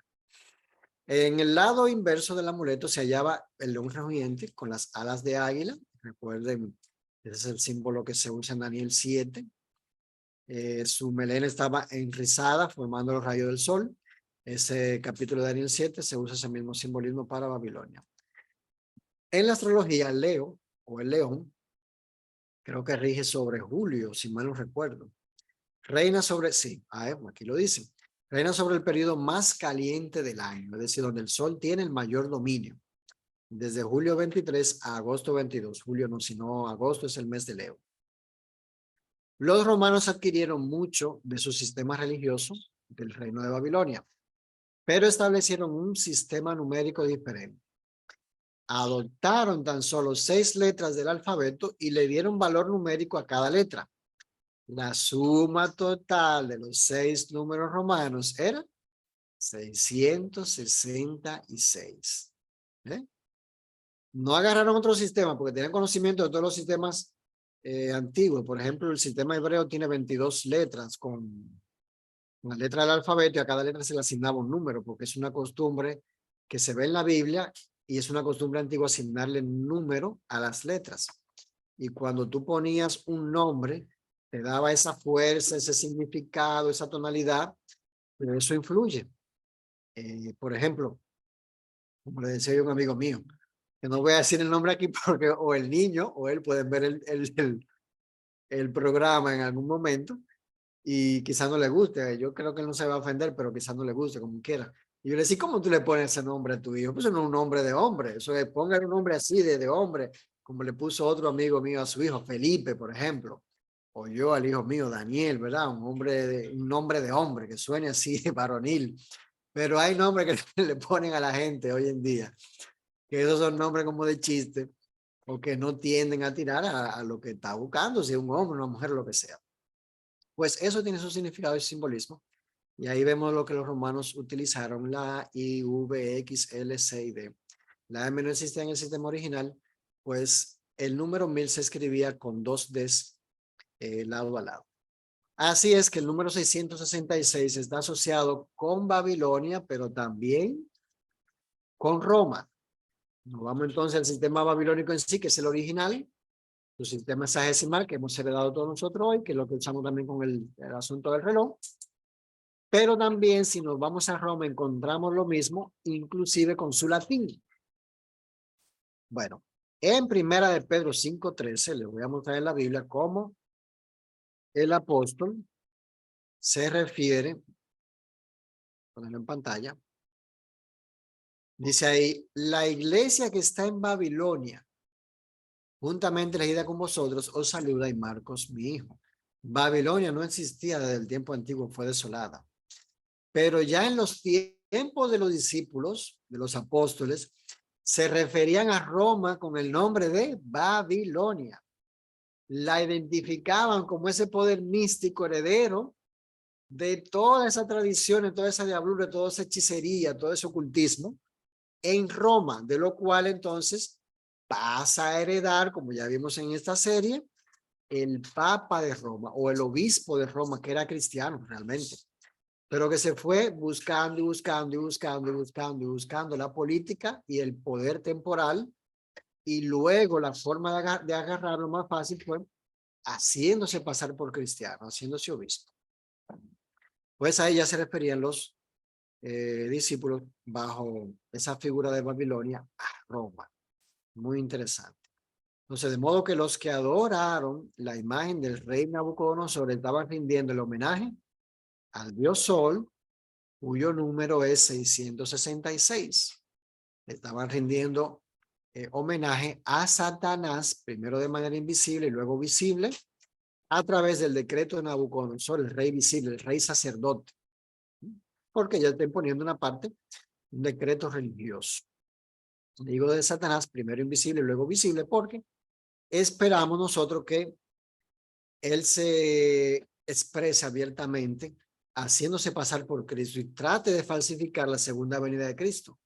Speaker 2: En el lado inverso del amuleto se hallaba el león rugiente con las alas de águila. Recuerden, ese es el símbolo que se usa en Daniel 7. Su melena estaba enrizada formando los rayos del sol. Ese capítulo de Daniel 7 se usa ese mismo simbolismo para Babilonia. En la astrología, Leo o el león, creo que rige sobre Julio, si mal no recuerdo. Reina sobre, sí, aquí lo dice, reina sobre el periodo más caliente del año, es decir, donde el sol tiene el mayor dominio. Desde julio 23 a agosto 22. Julio no, sino agosto es el mes de Leo. Los romanos adquirieron mucho de su sistema religioso del reino de Babilonia, pero establecieron un sistema numérico diferente. Adoptaron tan solo 6 letras del alfabeto y le dieron valor numérico a cada letra. La suma total de los 6 números romanos era 666. No agarraron otro sistema porque tenían conocimiento de todos los sistemas antiguos. Por ejemplo, el sistema hebreo tiene 22 letras con la letra del alfabeto y a cada letra se le asignaba un número porque es una costumbre que se ve en la Biblia y es una costumbre antigua asignarle número a las letras. Y cuando tú ponías un nombre, te daba esa fuerza, ese significado, esa tonalidad, pero eso influye. Por ejemplo, como le decía yo a un amigo mío, que no voy a decir el nombre aquí porque o el niño o él pueden ver el programa en algún momento y quizás no le guste. Yo creo que él no se va a ofender, pero quizás no le guste, como quiera. Y yo le decía, ¿cómo tú le pones ese nombre a tu hijo? Pues no es un nombre de hombre, eso es, póngale un nombre así de hombre, como le puso otro amigo mío a su hijo, Felipe, por ejemplo. O yo al hijo mío, Daniel, ¿verdad? Un nombre de hombre, que suene así, varonil. Pero hay nombres que le ponen a la gente hoy en día, que esos son nombres como de chiste, o que no tienden a tirar a lo que está buscando, si es un hombre, una mujer, lo que sea. Pues eso tiene su significado y simbolismo. Y ahí vemos lo que los romanos utilizaron, la I, V, X, L, C y D. La M no existía en el sistema original, pues el número 1000 se escribía con 2 Ds lado a lado. Así es que el número 666 está asociado con Babilonia, pero también con Roma. Nos vamos entonces al sistema babilónico en sí, que es el original. su sistema hexadecimal que hemos heredado todos nosotros hoy, que es lo que usamos también con el asunto del reloj. Pero también si nos vamos a Roma encontramos lo mismo, inclusive con su latín. Bueno, en primera de Pedro 5:13 les voy a mostrar en la Biblia cómo el apóstol se refiere, ponerlo en pantalla, dice ahí, la iglesia que está en Babilonia, juntamente elegida con vosotros, os saluda y Marcos, mi hijo. Babilonia no existía desde el tiempo antiguo, fue desolada. Pero ya en los tiempos de los discípulos, de los apóstoles, se referían a Roma con el nombre de Babilonia. La identificaban como ese poder místico heredero de toda esa tradición, de toda esa diablura, de toda esa hechicería, todo ese ocultismo en Roma, de lo cual entonces pasa a heredar, como ya vimos en esta serie, el Papa de Roma o el obispo de Roma, que era cristiano realmente, pero que se fue buscando y buscando y buscando y buscando y buscando la política y el poder temporal, y luego la forma de agarrarlo más fácil fue haciéndose pasar por cristiano, haciéndose obispo. Pues a ella se referían los discípulos bajo esa figura de Babilonia a Roma. Muy interesante. Entonces, de modo que los que adoraron la imagen del rey Nabucodonosor estaban rindiendo el homenaje al dios Sol, cuyo número es 666. Estaban rindiendo homenaje a Satanás, primero de manera invisible y luego visible, a través del decreto de Nabucodonosor, el rey visible, el rey sacerdote, porque ya están poniendo una parte, un decreto religioso. Digo de Satanás, primero invisible y luego visible, porque esperamos nosotros que él se exprese abiertamente, haciéndose pasar por Cristo y trate de falsificar la segunda venida de Cristo.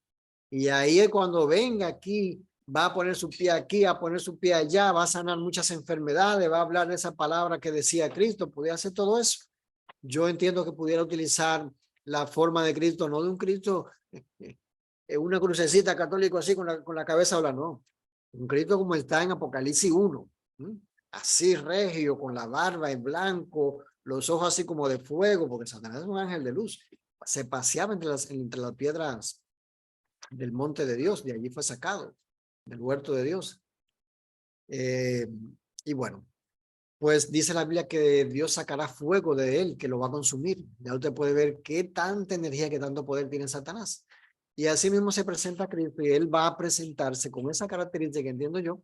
Speaker 2: Y ahí es cuando venga aquí, va a poner su pie aquí, a poner su pie allá, va a sanar muchas enfermedades, va a hablar de esa palabra que decía Cristo, podía hacer todo eso. Yo entiendo que pudiera utilizar la forma de Cristo, no de un Cristo, una crucecita católico así con la cabeza hablando, no. Un Cristo como está en Apocalipsis 1, así regio, con la barba en blanco, los ojos así como de fuego, porque Satanás es un ángel de luz. Se paseaba entre las piedras del monte de Dios, de allí fue sacado, del huerto de Dios. Y bueno, pues dice la Biblia que Dios sacará fuego de él, que lo va a consumir. Ya usted puede ver qué tanta energía, qué tanto poder tiene Satanás. Y así mismo se presenta Cristo y él va a presentarse con esa característica, entiendo yo,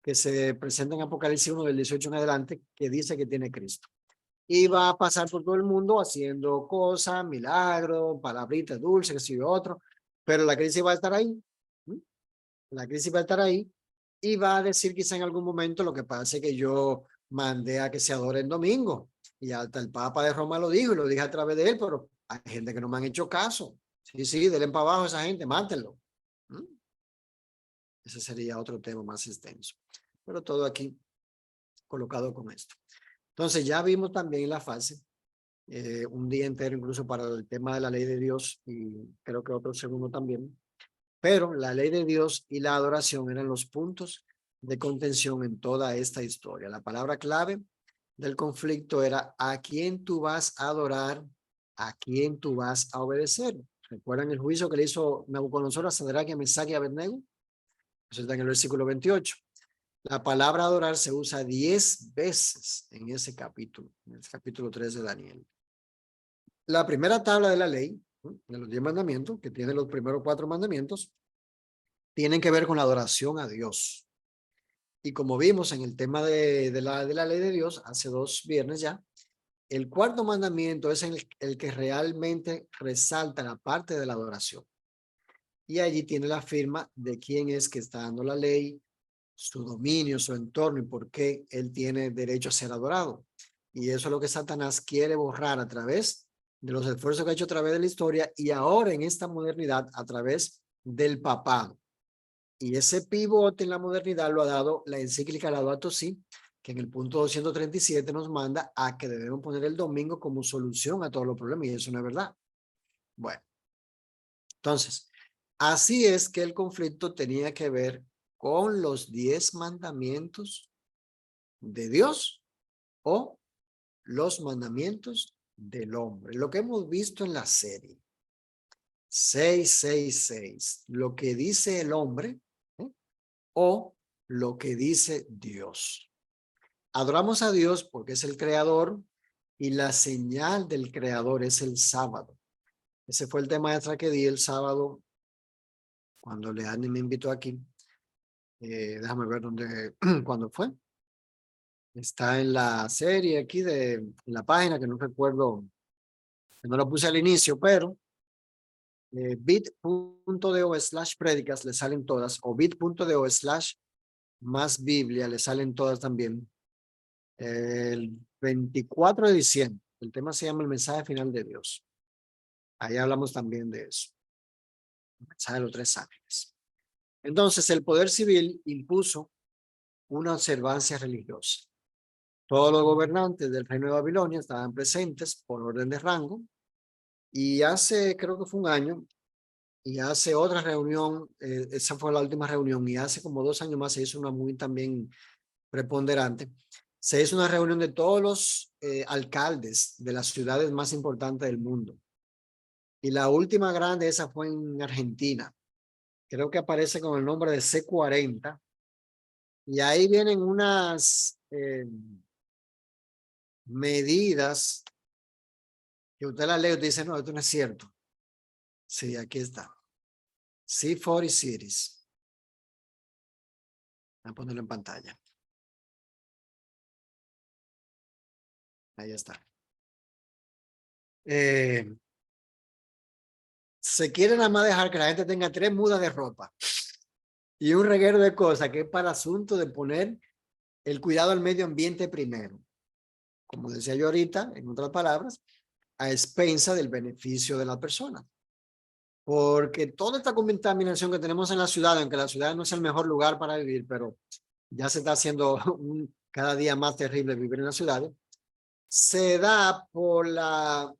Speaker 2: que se presenta en Apocalipsis 1 del 18 en adelante, que dice que tiene Cristo. Y va a pasar por todo el mundo haciendo cosas, milagros, palabritas dulces, que si otro, pero la crisis va a estar ahí. La crisis va a estar ahí y va a decir quizá en algún momento lo que pasa es que yo mandé a que se adore el domingo y hasta el Papa de Roma lo dijo y lo dije a través de él, pero hay gente que no me han hecho caso. Sí, denle para abajo a esa gente, mátenlo. Ese sería otro tema más extenso, pero todo aquí colocado con esto. Entonces ya vimos también la fase, un día entero incluso para el tema de la ley de Dios y creo que otro segundo también. Pero la ley de Dios y la adoración eran los puntos de contención en toda esta historia. La palabra clave del conflicto era a quién tú vas a adorar, a quién tú vas a obedecer. ¿Recuerdan el juicio que le hizo Nabucodonosor a Sadrach, a Mesach y a Abednego? Eso está en el versículo 28. La palabra adorar se usa 10 veces en ese capítulo, en el capítulo 3 de Daniel. La primera tabla de la ley, de los 10 mandamientos, que tiene los primeros 4 mandamientos, tienen que ver con la adoración a Dios. Y como vimos en el tema de la ley de Dios, hace 2 viernes ya, el cuarto mandamiento es el que realmente resalta la parte de la adoración. Y allí tiene la firma de quién es que está dando la ley, su dominio, su entorno y por qué él tiene derecho a ser adorado. Y eso es lo que Satanás quiere borrar a través de los esfuerzos que ha hecho a través de la historia y ahora en esta modernidad a través del papado. Y ese pivote en la modernidad lo ha dado la encíclica Laudato Si, que en el punto 237 nos manda a que debemos poner el domingo como solución a todos los problemas, y eso no es verdad. Bueno, entonces, así es que el conflicto tenía que ver con los 10 mandamientos de Dios o los mandamientos del hombre. Lo que hemos visto en la serie. 666. Lo que dice el hombre, ¿eh? O lo que dice Dios. Adoramos a Dios porque es el creador y la señal del creador es el sábado. Ese fue el tema extra que di el sábado cuando Leanne me invitó aquí. Déjame ver dónde, cuándo fue. Está en la serie aquí en la página que no recuerdo, que no lo puse al inicio, pero bit.do/prédicas le salen todas, o bit.do/más Biblia le salen todas también. El 24 de diciembre, el tema se llama el mensaje final de Dios. Ahí hablamos también de eso. El mensaje de los 3 ángeles. Entonces, el poder civil impuso una observancia religiosa. Todos los gobernantes del reino de Babilonia estaban presentes por orden de rango. Y hace, creo que fue un año, y hace otra reunión, esa fue la última reunión, y hace como 2 años más se hizo una muy también preponderante. Se hizo una reunión de todos los alcaldes de las ciudades más importantes del mundo. Y la última grande, esa fue en Argentina. Creo que aparece con el nombre de C40. Y ahí vienen unas medidas que usted las lee y dice, no, esto no es cierto. Sí, aquí está. C40 Cities. Voy a ponerlo en pantalla. Ahí está. Se quiere nada más dejar que la gente tenga 3 mudas de ropa y un reguero de cosas que es para asunto de poner el cuidado al medio ambiente primero. Como decía yo ahorita, en otras palabras, a expensa del beneficio de la persona. Porque toda esta contaminación que tenemos en la ciudad, aunque la ciudad no es el mejor lugar para vivir, pero ya se está haciendo cada día más terrible vivir en las ciudades, se da por la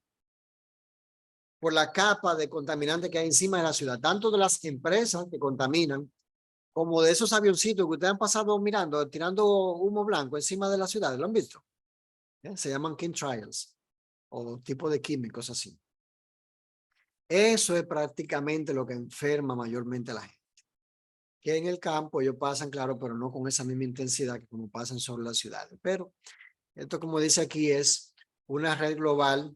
Speaker 2: capa de contaminante que hay encima de la ciudad, tanto de las empresas que contaminan, como de esos avioncitos que ustedes han pasado mirando, tirando humo blanco encima de la ciudad. ¿Lo han visto? Se llaman chemtrails o tipo de químicos así. Eso es prácticamente lo que enferma mayormente a la gente. Que en el campo ellos pasan, claro, pero no con esa misma intensidad que como pasan sobre las ciudades. Pero esto, como dice aquí, es una red global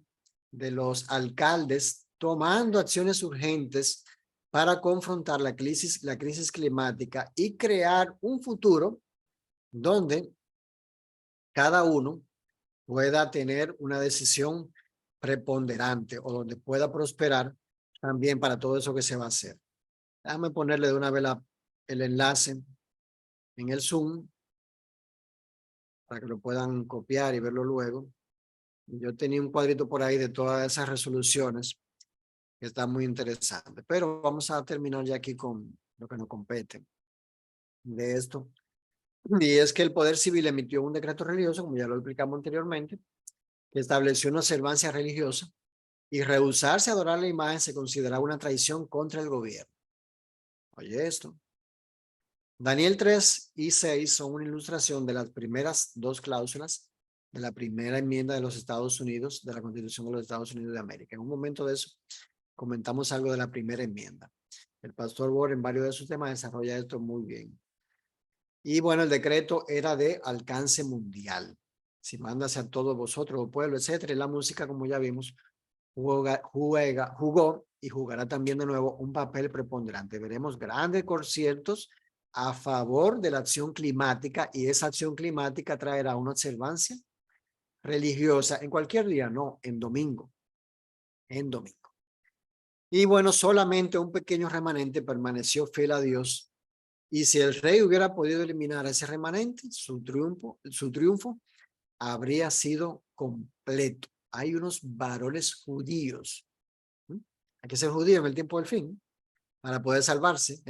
Speaker 2: de los alcaldes tomando acciones urgentes para confrontar la crisis climática y crear un futuro donde cada uno pueda tener una decisión preponderante o donde pueda prosperar también para todo eso que se va a hacer. Déjame ponerle de una vez el enlace en el Zoom para que lo puedan copiar y verlo luego. Yo tenía un cuadrito por ahí de todas esas resoluciones que está muy interesante, pero vamos a terminar ya aquí con lo que nos compete de esto. Y es que el Poder Civil emitió un decreto religioso, como ya lo explicamos anteriormente, que estableció una observancia religiosa y rehusarse a adorar la imagen se consideraba una traición contra el gobierno. Oye esto. Daniel 3 y 6 son una ilustración de las primeras 2 cláusulas de la primera enmienda de los Estados Unidos, de la Constitución de los Estados Unidos de América. En un momento de eso comentamos algo de la primera enmienda. El pastor Bohr en varios de sus temas desarrolla esto muy bien. Y bueno, el decreto era de alcance mundial. Si mándase a todos vosotros, oh pueblo, etcétera. Y la música, como ya vimos, jugó y jugará también de nuevo un papel preponderante. Veremos grandes conciertos a favor de la acción climática y esa acción climática traerá una observancia religiosa en cualquier día, no, en domingo. En domingo. Y bueno, solamente un pequeño remanente permaneció fiel a Dios. Y si el rey hubiera podido eliminar a ese remanente, su triunfo habría sido completo. Hay unos varones judíos. Hay que ser judío en el tiempo del fin para poder salvarse.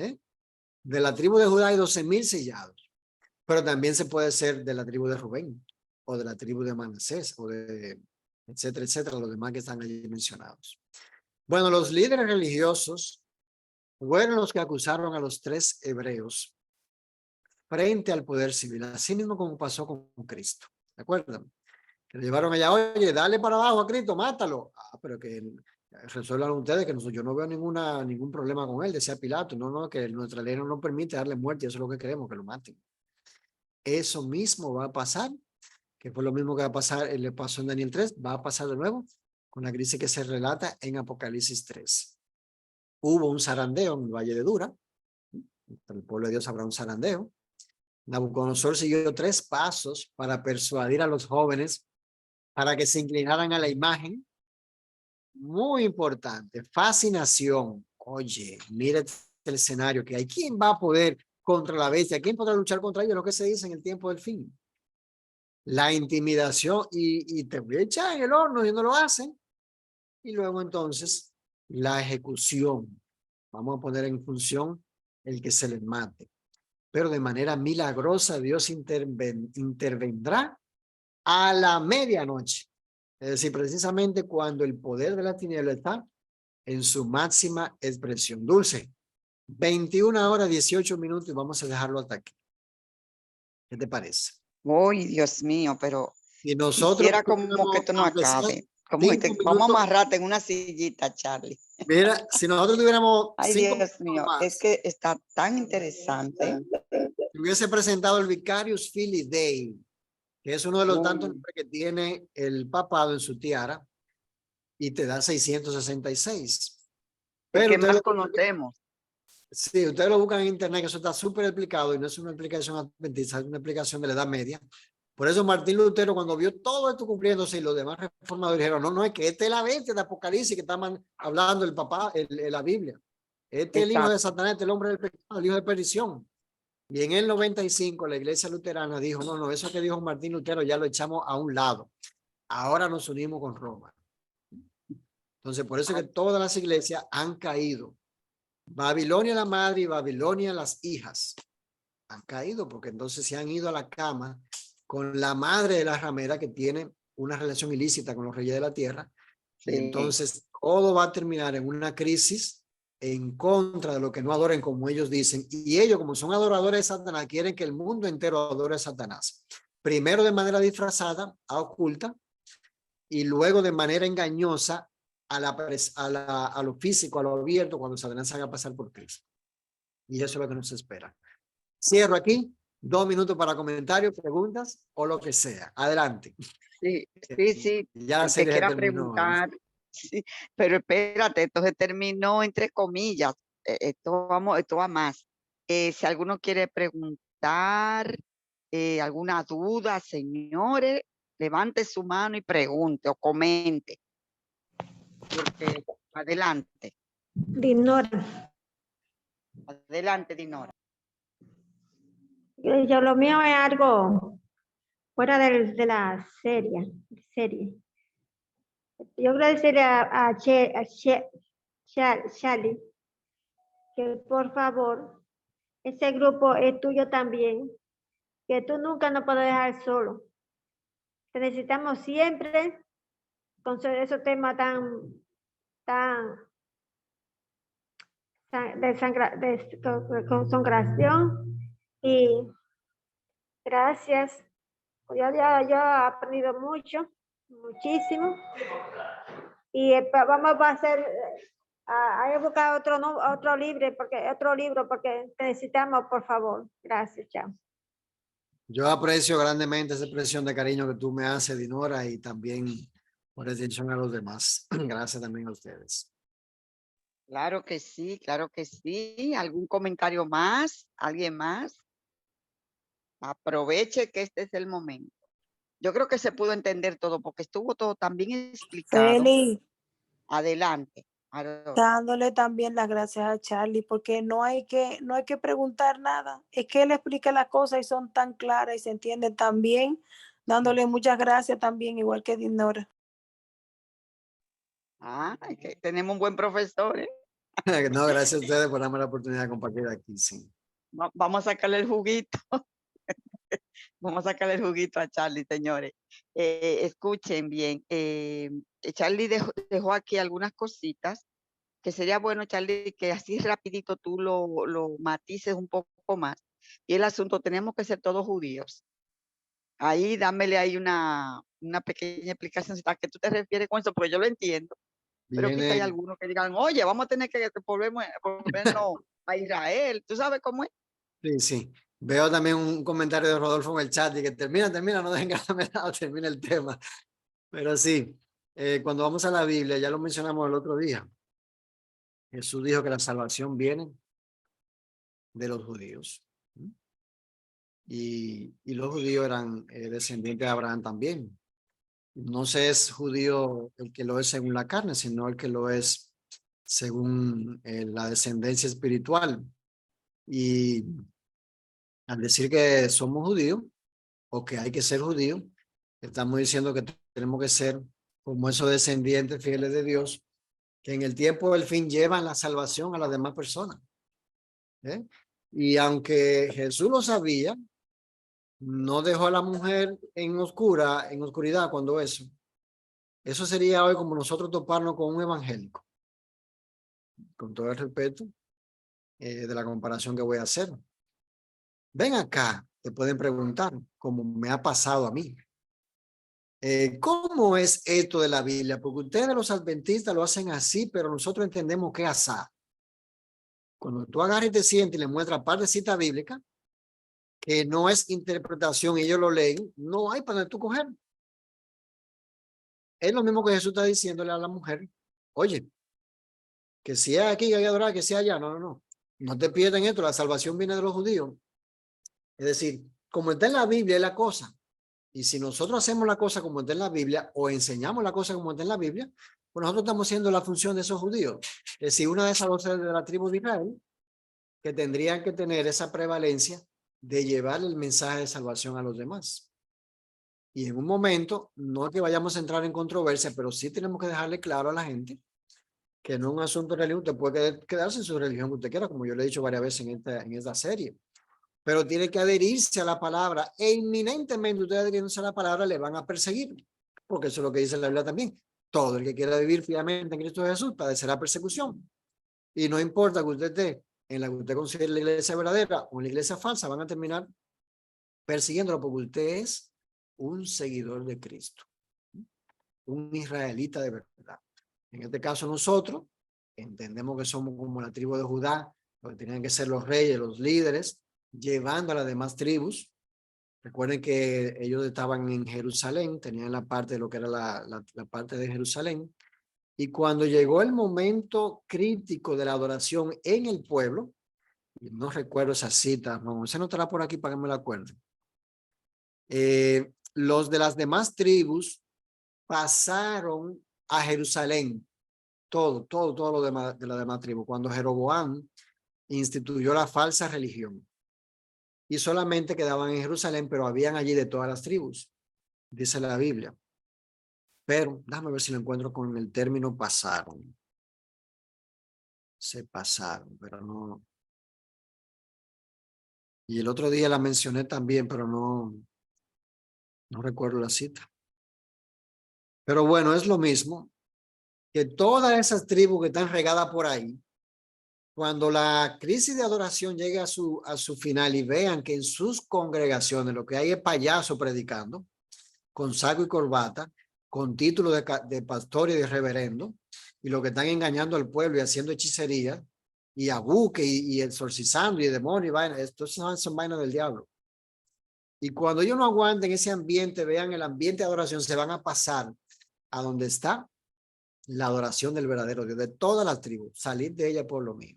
Speaker 2: De la tribu de Judá hay 12,000 sellados. Pero también se puede ser de la tribu de Rubén o de la tribu de Manasés o de etcétera, etcétera, los demás que están allí mencionados. Bueno, los líderes religiosos fueron los que acusaron a los 3 hebreos frente al poder civil, así mismo como pasó con Cristo. ¿De acuerdo? Que lo llevaron allá, oye, dale para abajo a Cristo, mátalo. Pero que resuelvan ustedes que yo no veo ningún problema con él, decía Pilato. No, que nuestra ley no nos permite darle muerte, eso es lo que queremos, que lo maten. Eso mismo va a pasar, que fue lo mismo que va a pasar, le pasó en Daniel 3, va a pasar de nuevo con la crisis que se relata en Apocalipsis 3. Hubo un zarandeo en el Valle de Dura, entre el pueblo de Dios habrá un zarandeo. Nabucodonosor siguió 3 pasos para persuadir a los jóvenes para que se inclinaran a la imagen. Muy importante, fascinación. Oye, mira el escenario que hay. ¿Quién va a poder contra la bestia? ¿Quién podrá luchar contra ellos? Lo que se dice en el tiempo del fin. La intimidación y te voy a echar en el horno y no lo hacen. Y luego entonces la ejecución. Vamos a poner en función el que se les mate. Pero de manera milagrosa Dios intervendrá a la medianoche. Es decir, precisamente cuando el poder de la tiniebla está en su máxima expresión. Dulce, 21 horas 18 minutos y vamos a dejarlo hasta aquí. ¿Qué te parece?
Speaker 1: Uy, Dios mío, pero
Speaker 2: Y nosotros
Speaker 1: quisiera como que esto no
Speaker 2: aunque sea
Speaker 1: acabe. Como
Speaker 2: 5
Speaker 1: vamos a
Speaker 2: minutos,
Speaker 1: amarrarte en una sillita, Charlie.
Speaker 2: mira, si nosotros tuviéramos
Speaker 1: Ay,
Speaker 2: 5
Speaker 1: Dios
Speaker 2: minutos
Speaker 1: mío, es
Speaker 2: más,
Speaker 1: que está tan interesante.
Speaker 2: hubiese presentado el Vicarius Filii Dei, que es uno de los tantos nombres que tiene el papado en su tiara, y te da 666.
Speaker 1: El
Speaker 2: Pero
Speaker 1: que
Speaker 2: ustedes
Speaker 1: más conocemos.
Speaker 2: sí, ustedes lo buscan en internet, que eso está súper explicado y no es una explicación adventista, es una explicación de la Edad Media. Por eso Martín Lutero, cuando vio todo esto cumpliéndose y los demás reformadores dijeron, no, es que este es la bestia de Apocalipsis que está hablando el papá, la Biblia. Este es el hijo de
Speaker 1: Exacto.
Speaker 2: Satanás, este es el hombre del pecado, el hijo de perdición. Y en el 95 la iglesia luterana dijo, no, eso que dijo Martín Lutero ya lo echamos a un lado. Ahora nos unimos con Roma. Entonces, por eso es que todas las iglesias han caído. Babilonia la madre y Babilonia las hijas han caído porque entonces se han ido a la cama con la madre de la ramera que tiene una relación ilícita con los reyes de la tierra.
Speaker 1: Sí.
Speaker 2: Y entonces todo va a terminar en una crisis en contra de lo que no adoren como ellos dicen. Y ellos, como son adoradores de Satanás, quieren que el mundo entero adore a Satanás. Primero de manera disfrazada, a oculta, y luego de manera engañosa a lo físico, a lo abierto, cuando Satanás se haga pasar por Cristo. Y eso es lo que nos espera. Cierro aquí. 2 minutos para comentarios, preguntas o lo que sea. Adelante.
Speaker 1: Sí.
Speaker 2: Ya la
Speaker 1: El que
Speaker 2: serie se
Speaker 1: quiera
Speaker 2: terminó.
Speaker 1: preguntar. Sí, pero espérate, esto se terminó entre comillas. Esto va más. Si alguno quiere preguntar alguna duda, señores, levante su mano y pregunte o comente. Porque adelante,
Speaker 3: Dinora.
Speaker 1: adelante, Dinora.
Speaker 3: Yo lo mío es algo fuera de la serie. Yo quiero decirle a Charlie que por favor, ese grupo es tuyo también, que tú nunca nos puedes dejar solo. Te necesitamos siempre con esos temas de consagración y gracias. Yo he aprendido muchísimo. Y vamos a hacer, hay que buscar otro libro porque necesitamos, por favor. Gracias, chao.
Speaker 2: Yo aprecio grandemente esa expresión de cariño que tú me haces, Dinora, y también por atención a los demás. Gracias también a ustedes.
Speaker 1: Claro que sí, claro que sí. ¿Algún comentario más? ¿Alguien más? Aproveche que este es el momento. Yo creo que se pudo entender todo porque estuvo todo tan bien explicado.
Speaker 4: Feli,
Speaker 1: Adelante. Aarón.
Speaker 4: dándole también las gracias a Charlie, porque no hay que preguntar nada. Es que él explica las cosas y son tan claras y se entienden tan bien. Dándole muchas gracias también, igual que Dinora.
Speaker 1: Que tenemos un buen profesor, ¿eh?
Speaker 2: No, gracias a ustedes por darme la oportunidad de compartir aquí. Sí.
Speaker 1: Vamos a sacarle el juguito. Vamos a sacarle el juguito a Charlie, señores. Escuchen bien. Charlie dejó aquí algunas cositas que sería bueno, Charlie, que así rapidito tú lo matices un poco más. Y el asunto, tenemos que ser todos judíos. Ahí dámele ahí una pequeña explicación a qué tú te refieres con eso, porque yo lo entiendo. Pero quizá hay
Speaker 2: Viene,
Speaker 1: algunos que digan, oye, vamos a tener que volvernos a Israel. ¿Tú sabes cómo es?
Speaker 2: sí, sí. Veo también un comentario de Rodolfo en el chat y que termina, no dejen que termine el tema. Pero sí, cuando vamos a la Biblia, ya lo mencionamos el otro día, Jesús dijo que la salvación viene de los judíos. Y los judíos eran descendientes de Abraham también. No se es judío el que lo es según la carne, sino el que lo es según la descendencia espiritual. Y al decir que somos judíos o que hay que ser judíos, estamos diciendo que tenemos que ser como esos descendientes fieles de Dios, que en el tiempo del fin llevan la salvación a las demás personas. Y aunque Jesús lo sabía, no dejó a la mujer en oscuridad cuando eso sería hoy como nosotros toparnos con un evangélico, con todo el respeto de la comparación que voy a hacer. Ven acá, te pueden preguntar, como me ha pasado a mí. ¿Cómo es esto de la Biblia? Porque ustedes los adventistas lo hacen así, pero nosotros entendemos que es asá. Cuando tú agarras y te sientes y le muestras parte de cita bíblica, que no es interpretación y ellos lo leen, no hay para donde tú coger. Es lo mismo que Jesús está diciéndole a la mujer, oye, que si es aquí que hay que adorar, que sea allá, no. No te pierdan esto, la salvación viene de los judíos. Es decir, como está en la Biblia es la cosa. Y si nosotros hacemos la cosa como está en la Biblia o enseñamos la cosa como está en la Biblia, pues nosotros estamos haciendo la función de esos judíos. Es decir, una de esas voces de la tribu de Israel que tendrían que tener esa prevalencia de llevar el mensaje de salvación a los demás. Y en un momento, no es que vayamos a entrar en controversia, pero sí tenemos que dejarle claro a la gente que no es un asunto de religión. Usted puede quedarse en su religión que usted quiera, como yo le he dicho varias veces en esta serie. Pero tiene que adherirse a la palabra e inminentemente usted adhiriéndose a la palabra le van a perseguir, porque eso es lo que dice la Biblia también. Todo el que quiera vivir fielmente en Cristo Jesús padecerá persecución. Y no importa que usted esté en la que usted considere la iglesia verdadera o en la iglesia falsa, van a terminar persiguiéndolo porque usted es un seguidor de Cristo, un israelita de verdad. En este caso nosotros entendemos que somos como la tribu de Judá, donde tenían que ser los reyes, los líderes, llevando a las demás tribus. Recuerden que ellos estaban en Jerusalén, tenían la parte de lo que era la parte de Jerusalén. Y cuando llegó el momento crítico de la adoración en el pueblo, no recuerdo esa cita, no, se notará por aquí para que me la acuerde. Los de las demás tribus pasaron a Jerusalén, todo lo demás de la demás tribu, cuando Jeroboam instituyó la falsa religión. Y solamente quedaban en Jerusalén, pero habían allí de todas las tribus, dice la Biblia. Pero déjame ver si lo encuentro con el término pasaron. Se pasaron, pero no. Y el otro día la mencioné también, pero no recuerdo la cita. Pero bueno, es lo mismo que todas esas tribus que están regadas por ahí, cuando la crisis de adoración llegue a su final y vean que en sus congregaciones lo que hay es payaso predicando, con saco y corbata, con título de pastor y de reverendo, y lo que están engañando al pueblo y haciendo hechicería, y abuque y exorcizando y demonio y vaina, estos son vainas del diablo. Y cuando ellos no aguanten ese ambiente, vean el ambiente de adoración, se van a pasar a donde está la adoración del verdadero Dios, de todas las tribus, salir de ella por lo mío.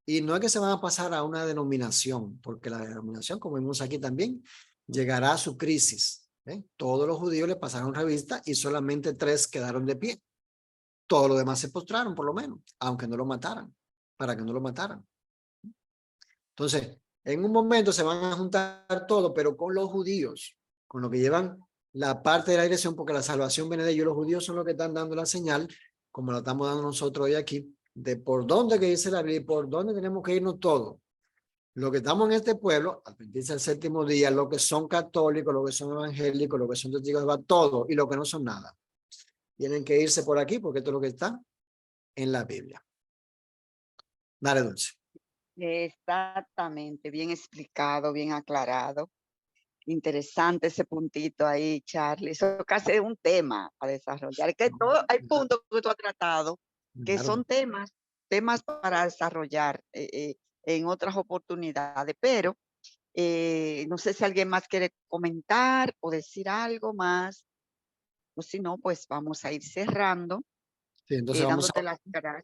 Speaker 2: Y no es que se van a pasar a una denominación, porque la denominación, como vimos aquí también, llegará a su crisis. Todos los judíos le pasaron revista y solamente 3 quedaron de pie. Todos los demás se postraron, por lo menos, aunque no lo mataran, para que no lo mataran. Entonces, en un momento se van a juntar todo, pero con los judíos, con lo que llevan la parte de la dirección, porque la salvación viene de ellos. Los judíos son los que están dando la señal, como la estamos dando nosotros hoy aquí, de por dónde que dice la Biblia y por dónde tenemos que irnos todos. Lo que estamos en este pueblo, adventistas del séptimo día, lo que son católicos, lo que son evangélicos, lo que son testigos de Jehová, todo, y lo que no son nada. Tienen que irse por aquí porque esto es lo que está en la Biblia. Dale, Dulce.
Speaker 1: Exactamente, bien explicado, bien aclarado. Interesante ese puntito ahí, Charlie. Eso casi es un tema a desarrollar. Es que
Speaker 2: ¿No?
Speaker 1: todo, hay
Speaker 2: Claro,
Speaker 1: puntos que tú has tratado que
Speaker 2: claro.
Speaker 1: son temas para desarrollar en otras oportunidades, pero no sé si alguien más quiere comentar o decir algo más, o si no, pues vamos a ir cerrando.
Speaker 2: Sí, entonces vamos a...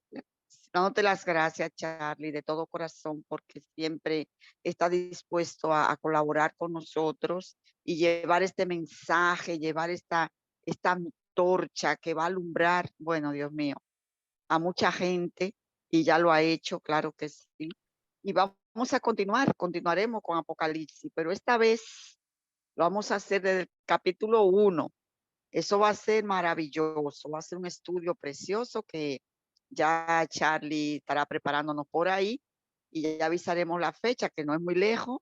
Speaker 1: Dándote las gracias, Charlie, de todo corazón, porque siempre está dispuesto a colaborar con nosotros y llevar este mensaje, llevar esta antorcha que va a alumbrar, bueno, Dios mío, a mucha gente, y ya lo ha hecho, claro que sí. Y vamos a continuaremos con Apocalipsis, pero esta vez lo vamos a hacer desde el capítulo 1. Eso va a ser maravilloso, va a ser un estudio precioso que ya Charlie estará preparándonos por ahí y ya avisaremos la fecha, que no es muy lejos,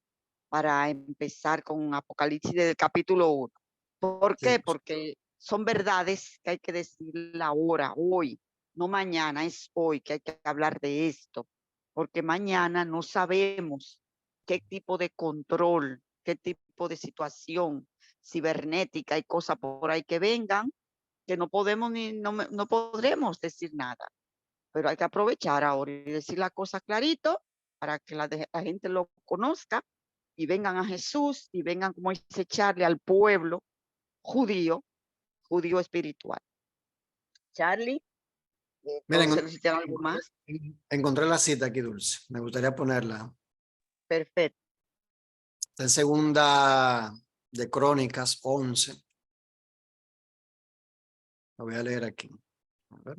Speaker 1: para empezar con Apocalipsis del capítulo 1. ¿Por
Speaker 2: Sí,
Speaker 1: qué? Porque son verdades que hay que decir ahora, hoy, no mañana, es hoy que hay que hablar de esto, porque mañana no sabemos qué tipo de control, qué tipo de situación cibernética y cosas por ahí que vengan, que no podemos no podremos decir nada, pero hay que aprovechar ahora y decir la cosa clarito para que la gente lo conozca y vengan a Jesús y vengan, como dice Charlie, al pueblo judío, judío espiritual. Charlie,
Speaker 2: miren,
Speaker 1: entonces necesitan algo más.
Speaker 2: encontré la cita aquí, Dulce. Me gustaría ponerla.
Speaker 1: Perfecto.
Speaker 2: Está en segunda de Crónicas 11. Lo voy a leer aquí. A ver.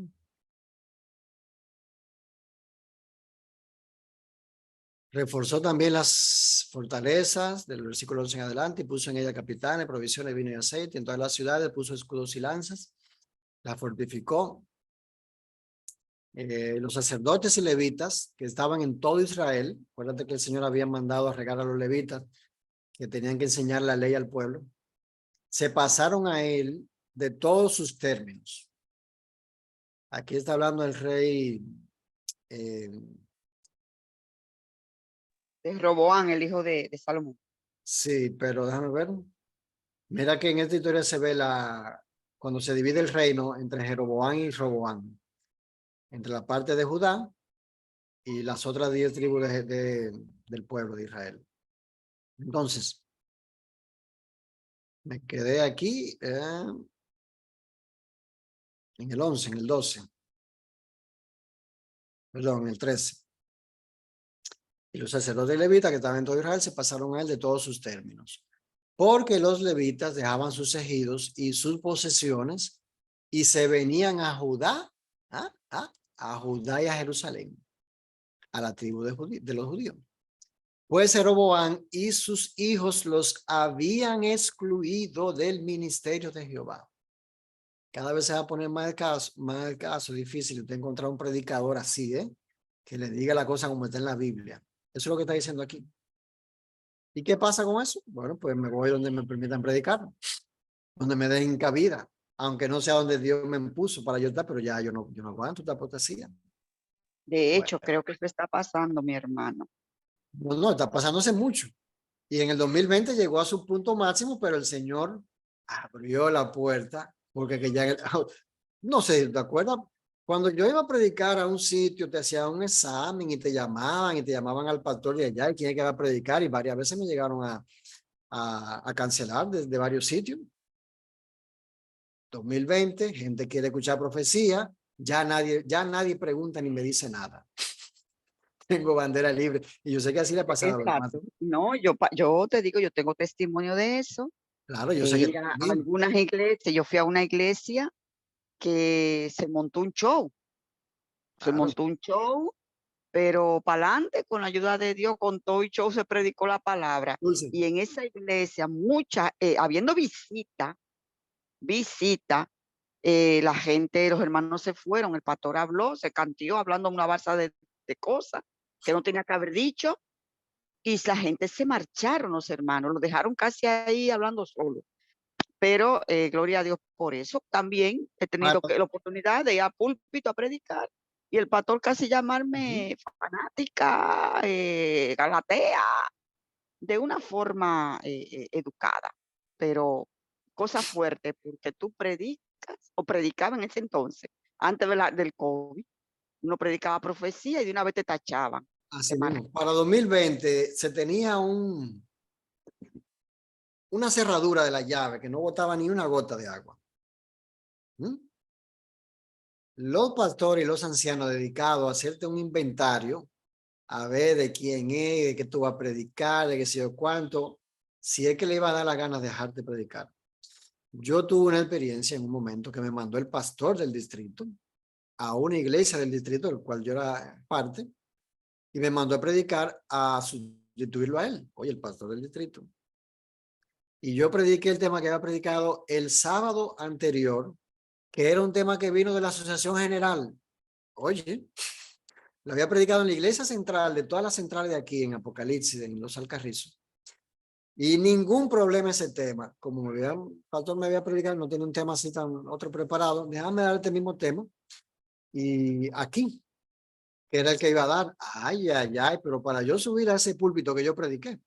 Speaker 2: Reforzó también las fortalezas del versículo 11 en adelante y puso en ella capitanes, provisiones, vino y aceite. En todas las ciudades puso escudos y lanzas. La fortificó. Los sacerdotes y levitas que estaban en todo Israel, acuérdate que el Señor había mandado a regar a los levitas que tenían que enseñar la ley al pueblo, se pasaron a él de todos sus términos. Aquí está hablando el rey eh,
Speaker 1: De Roboán, el hijo de Salomón.
Speaker 2: sí, pero déjame ver. Mira que en esta historia se ve cuando se divide el reino entre Jeroboam y Roboam, entre la parte de Judá y las otras 10 tribus del pueblo de Israel. Entonces, me quedé aquí en el 11, en el 12. Perdón, en el 13. Y los sacerdotes levitas que estaban en todo Israel se pasaron a él de todos sus términos. Porque los levitas dejaban sus ejidos y sus posesiones y se venían a Judá, a Judá y a Jerusalén, a la tribu de los judíos. Pues Jeroboam y sus hijos los habían excluido del ministerio de Jehová. Cada vez se va a poner más el caso difícil de encontrar un predicador así, que le diga la cosa como está en la Biblia. Eso es lo que está diciendo aquí. ¿Y qué pasa con eso? Bueno, pues me voy donde me permitan predicar, donde me den cabida, aunque no sea donde Dios me puso para yo estar, pero ya yo no aguanto esta apostasía.
Speaker 1: De
Speaker 2: Bueno,
Speaker 1: hecho, creo que eso está pasando, mi hermano.
Speaker 2: no, está pasándose mucho. Y en el 2020 llegó a su punto máximo, pero el Señor abrió la puerta, porque que ya, no sé, ¿te acuerdas? Cuando yo iba a predicar a un sitio, te hacían un examen y te llamaban al pastor de allá y quién es que va a predicar y varias veces me llegaron a cancelar desde varios sitios. 2020, gente quiere escuchar profecía, ya nadie pregunta ni me dice nada. Tengo bandera libre y yo sé que así le ha pasado a los demás.
Speaker 1: Exacto. No, yo te digo, yo tengo testimonio de eso.
Speaker 2: Claro, yo
Speaker 1: De
Speaker 2: sé que
Speaker 1: ir a algunas iglesias, yo fui a una iglesia que se montó un show,
Speaker 2: claro,
Speaker 1: pero para adelante, con la ayuda de Dios, con todo y show se predicó la palabra.
Speaker 2: Dulce.
Speaker 1: Y en esa iglesia, habiendo visita, la gente, los hermanos se fueron, el pastor habló, se cantió, hablando una balsa de cosas que no tenía que haber dicho, y la gente se marcharon, los hermanos, lo dejaron casi ahí hablando solo. Pero gloria a Dios por eso. También he tenido
Speaker 2: Bueno,
Speaker 1: la oportunidad de ir a púlpito a predicar. Y el pastor casi llamarme fanática, galatea, de una forma educada, pero cosa fuerte, porque tú predicas o predicaba en ese entonces, antes del COVID, uno predicaba profecía y de una vez te tachaban.
Speaker 2: Así mismo. Para 2020 se tenía una cerradura de la llave que no botaba ni una gota de agua. Los pastores y los ancianos dedicados a hacerte un inventario, a ver de quién es, de qué tú vas a predicar, de qué sé yo cuánto, si es que le iba a dar la gana de dejarte predicar. Yo tuve una experiencia en un momento que me mandó el pastor del distrito a una iglesia del distrito del cual yo era parte y me mandó a predicar a sustituirlo a él, oye, el pastor del distrito. Y yo prediqué el tema que había predicado el sábado anterior, que era un tema que vino de la Asociación General. Oye, lo había predicado en la iglesia central, de todas las centrales de aquí, en Apocalipsis, en Los Alcarrizos. Y ningún problema ese tema. Como el pastor me había predicado, no tiene un tema así tan otro preparado, déjame dar este mismo tema. Y aquí, que era el que iba a dar, ay, pero para yo subir a ese púlpito que yo prediqué.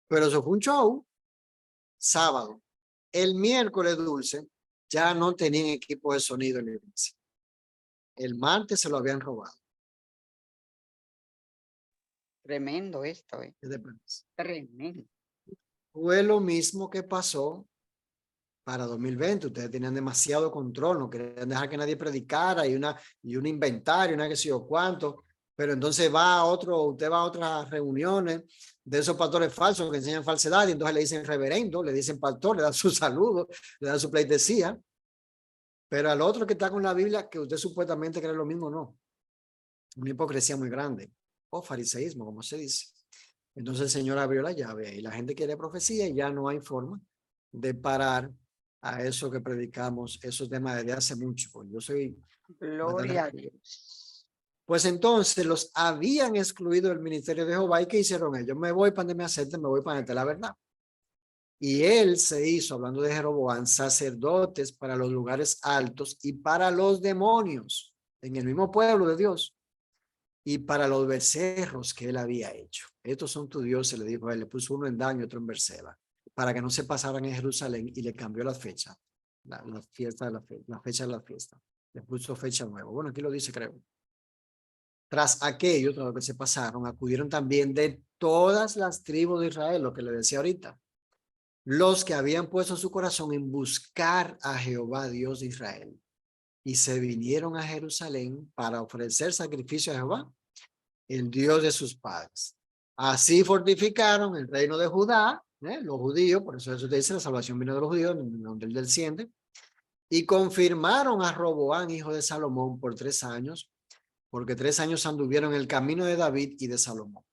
Speaker 2: Pero eso fue un show, sábado. El miércoles dulce, ya no tenían equipo de sonido en la iglesia. El martes se lo habían robado.
Speaker 1: Tremendo esto,
Speaker 2: ¿Qué te parece?
Speaker 1: tremendo.
Speaker 2: Fue lo mismo que pasó para 2020. Ustedes tenían demasiado control, no querían dejar que nadie predicara y un inventario, una que sé yo cuánto. Pero entonces usted va a otras reuniones de esos pastores falsos que enseñan falsedad y entonces le dicen reverendo, le dicen pastor, le dan su saludo, le dan su pleitesía. Pero al otro que está con la Biblia, que usted supuestamente cree lo mismo, no. Una hipocresía muy grande, o fariseísmo, como se dice. Entonces el Señor abrió la llave y la gente quiere profecía y ya no hay forma de parar a eso que predicamos, esos temas desde hace mucho. Pues yo soy...
Speaker 1: Gloria a Dios.
Speaker 2: Pues entonces los habían excluido del ministerio de Jehová. ¿Y qué hicieron ellos? Me voy para donde me acepten, me voy para donde la verdad. Y él se hizo, hablando de Jeroboam, sacerdotes para los lugares altos y para los demonios en el mismo pueblo de Dios y para los becerros que él había hecho. Estos son tus dioses, le dijo a él. Le puso uno en Dan y otro en Berseba para que no se pasaran en Jerusalén y le cambió la fecha, la fecha de la fiesta. Le puso fecha nueva. Bueno, aquí lo dice, creo. Tras aquello, tras lo que se pasaron, acudieron también de todas las tribus de Israel, lo que le decía ahorita, los que habían puesto su corazón en buscar a Jehová, Dios de Israel, y se vinieron a Jerusalén para ofrecer sacrificio a Jehová, el Dios de sus padres. Así fortificaron el reino de Judá, los judíos, por eso te dice la salvación vino de los judíos, donde él desciende, y confirmaron a Roboán, hijo de Salomón, por 3 años, porque 3 años anduvieron en el camino de David y de Salomón.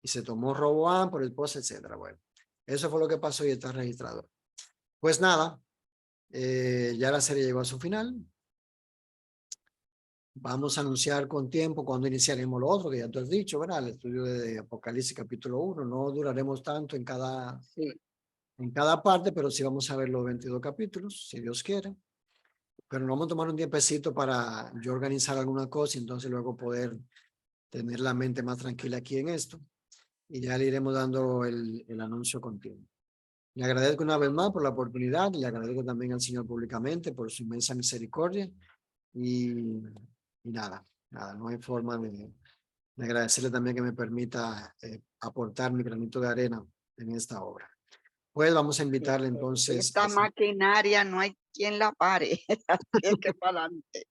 Speaker 2: Y se tomó Roboán por el esposo, etcétera. Bueno, eso fue lo que pasó y está registrado. Pues nada, ya la serie llegó a su final. Vamos a anunciar con tiempo cuando iniciaremos lo otro, que ya tú has dicho, ¿verdad? El estudio de Apocalipsis capítulo 1. No duraremos tanto en cada parte, pero sí vamos a ver los 22 capítulos, si Dios quiere. Pero nos vamos a tomar un tiempecito para yo organizar alguna cosa y entonces luego poder tener la mente más tranquila aquí en esto. Y ya le iremos dando el anuncio continuo. Le agradezco una vez más por la oportunidad y le agradezco también al Señor públicamente por su inmensa misericordia. Y nada, no hay forma de agradecerle también que me permita aportar mi granito de arena en esta obra. Pues vamos a invitarle entonces.
Speaker 1: Esta maquinaria no hay quien la pare. Así que para adelante.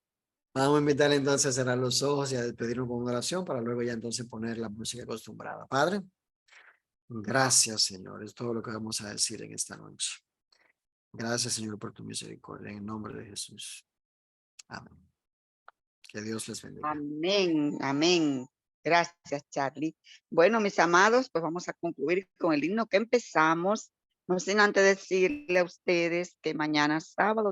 Speaker 2: Vamos a invitarle entonces a cerrar los ojos y a despedirnos con una oración para luego ya entonces poner la música acostumbrada. Padre, gracias, Señor. Es todo lo que vamos a decir en esta noche. Gracias, Señor, por tu misericordia. En el nombre de Jesús. Amén. Que Dios les bendiga.
Speaker 1: Amén, amén. Gracias, Charlie. Bueno, mis amados, pues vamos a concluir con el himno que empezamos. No sin antes decirle a ustedes que mañana sábado